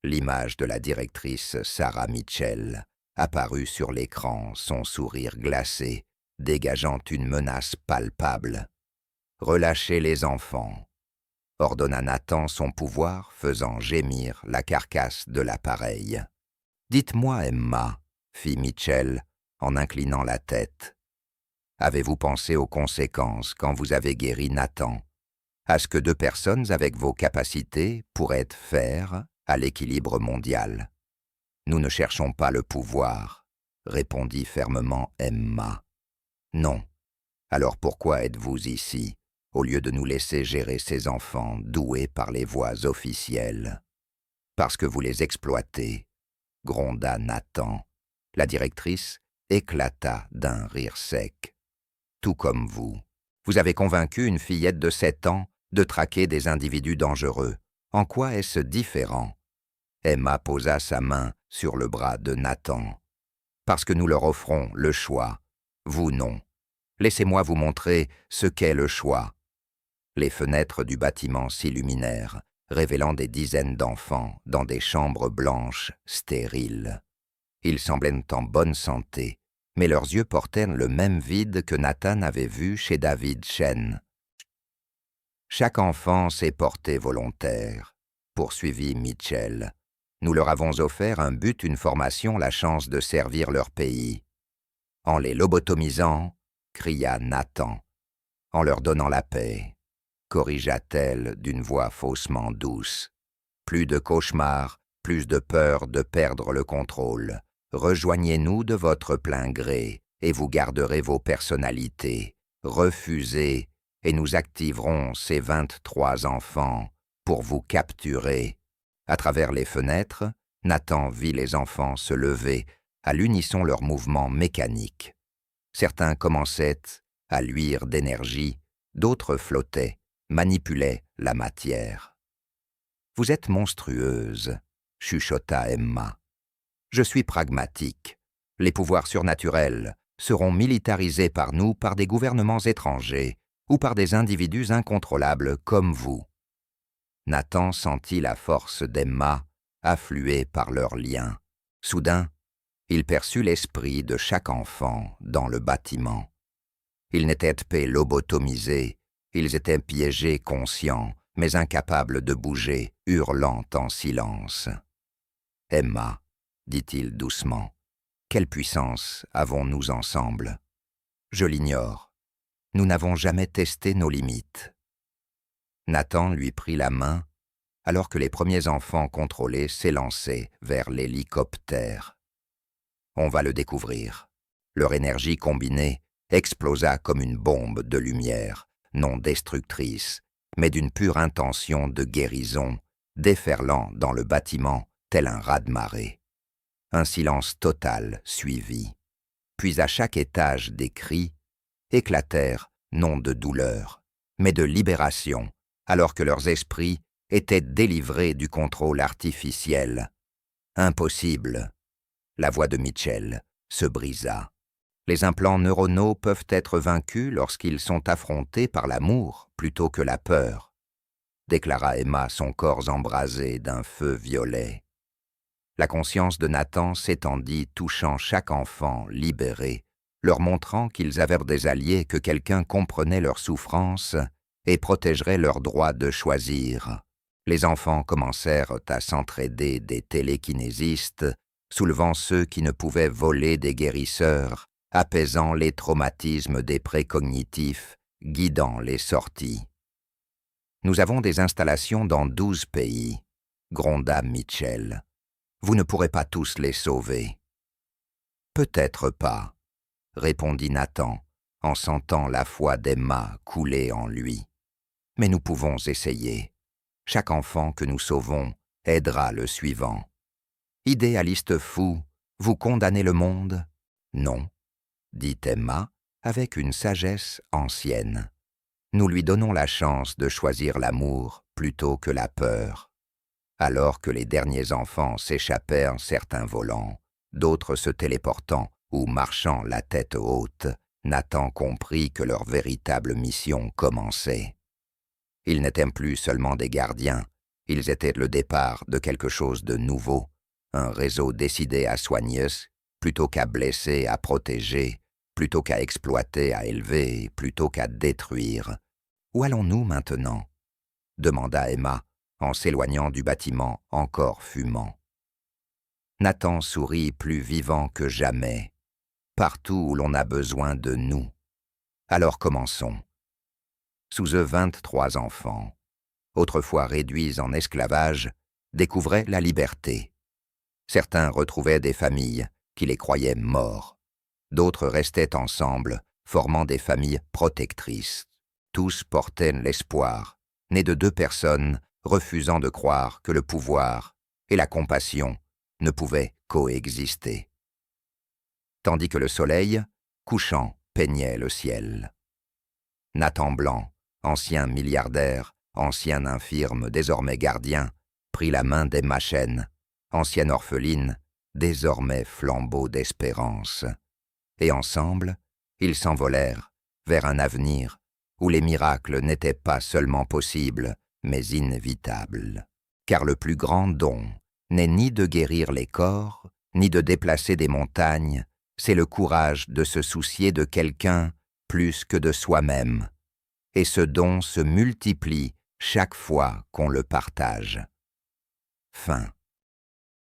L'image de la directrice Sarah Mitchell apparut sur l'écran, son sourire glacé, dégageant une menace palpable. « Relâchez les enfants », ordonna Nathan, son pouvoir faisant gémir la carcasse de l'appareil. « Dites-moi, Emma, » fit Mitchell en inclinant la tête. « Avez-vous pensé aux conséquences quand vous avez guéri Nathan, à ce que 2 personnes avec vos capacités pourraient faire à l'équilibre mondial? » « Nous ne cherchons pas le pouvoir, » répondit fermement Emma. « Non. Alors pourquoi êtes-vous ici, au lieu de nous laisser gérer ces enfants doués par les voies officielles? »« Parce que vous les exploitez, » gronda Nathan. La directrice éclata d'un rire sec. « Tout comme vous. Vous avez convaincu une fillette de 7 ans de traquer des individus dangereux. En quoi est-ce différent ?» Emma posa sa main sur le bras de Nathan. « Parce que nous leur offrons le choix. Vous non. Laissez-moi vous montrer ce qu'est le choix. » Les fenêtres du bâtiment s'illuminèrent, révélant des dizaines d'enfants dans des chambres blanches stériles. Ils semblaient en bonne santé, mais leurs yeux portaient le même vide que Nathan avait vu chez David Chen. « Chaque enfant s'est porté volontaire, » poursuivit Mitchell. « Nous leur avons offert un but, une formation, la chance de servir leur pays. En les lobotomisant, » cria Nathan. « En leur donnant la paix, » corrigea-t-elle d'une voix faussement douce. « Plus de cauchemars, plus de peur de perdre le contrôle. Rejoignez-nous de votre plein gré, et vous garderez vos personnalités. Refusez, et nous activerons ces 23 enfants pour vous capturer. » À travers les fenêtres, Nathan vit les enfants se lever, à l'unisson leurs mouvements mécaniques. Certains commençaient à luire d'énergie, d'autres flottaient, manipulaient la matière. « Vous êtes monstrueuse, » chuchota Emma. « Je suis pragmatique. Les pouvoirs surnaturels seront militarisés par nous par des gouvernements étrangers ou par des individus incontrôlables comme vous. » Nathan sentit la force d'Emma affluer par leurs liens. Soudain, il perçut l'esprit de chaque enfant dans le bâtiment. Ils n'étaient pas lobotomisés, ils étaient piégés conscients, mais incapables de bouger, hurlant en silence. « Emma, dit-il doucement, Quelle puissance avons-nous ensemble? Je l'ignore. Nous n'avons jamais testé nos limites. Nathan lui prit la main alors que les premiers enfants contrôlés s'élançaient vers l'hélicoptère. On va le découvrir. Leur énergie combinée explosa comme une bombe de lumière, non destructrice, mais d'une pure intention de guérison, déferlant dans le bâtiment tel un raz-de-marée. Un silence total suivit. Puis à chaque étage des cris éclatèrent non de douleur, mais de libération, alors que leurs esprits étaient délivrés du contrôle artificiel. Impossible. La voix de Mitchell se brisa. Les implants neuronaux peuvent être vaincus lorsqu'ils sont affrontés par l'amour plutôt que la peur, déclara Emma, son corps embrasé d'un feu violet. La conscience de Nathan s'étendit, touchant chaque enfant libéré, leur montrant qu'ils avaient des alliés, que quelqu'un comprenait leur souffrance et protégerait leur droit de choisir. Les enfants commencèrent à s'entraider des télékinésistes, soulevant ceux qui ne pouvaient voler des guérisseurs, apaisant les traumatismes des précognitifs, guidant les sorties. Nous avons des installations dans 12 pays, gronda Mitchell. Vous ne pourrez pas tous les sauver. Peut-être pas, répondit Nathan, en sentant la foi d'Emma couler en lui. Mais nous pouvons essayer. Chaque enfant que nous sauvons aidera le suivant. Idéaliste fou, vous condamnez le monde? Non, dit Emma avec une sagesse ancienne. Nous lui donnons la chance de choisir l'amour plutôt que la peur. Alors que les derniers enfants s'échappèrent, certains volant, d'autres se téléportant ou marchant la tête haute, Nathan comprit que leur véritable mission commençait. Ils n'étaient plus seulement des gardiens, ils étaient le départ de quelque chose de nouveau, un réseau décidé à soigner, plutôt qu'à blesser, à protéger, plutôt qu'à exploiter, à élever, plutôt qu'à détruire. Où allons-nous maintenant? Demanda Emma, en s'éloignant du bâtiment encore fumant. Nathan sourit plus vivant que jamais, partout où l'on a besoin de nous. Alors commençons. Sous eux 23 enfants, autrefois réduits en esclavage, découvraient la liberté. Certains retrouvaient des familles qui les croyaient morts. D'autres restaient ensemble, formant des familles protectrices. Tous portaient l'espoir, né de 2 personnes refusant de croire que le pouvoir et la compassion ne pouvaient coexister. Tandis que le soleil, couchant, peignait le ciel. Nathan Blanc, ancien milliardaire, ancien infirme, désormais gardien, prit la main d'Emma Chen, ancienne orpheline, désormais flambeau d'espérance. Et ensemble, ils s'envolèrent vers un avenir où les miracles n'étaient pas seulement possibles, mais inévitables. Car le plus grand don n'est ni de guérir les corps, ni de déplacer des montagnes, c'est le courage de se soucier de quelqu'un plus que de soi-même. Et ce don se multiplie chaque fois qu'on le partage. Fin.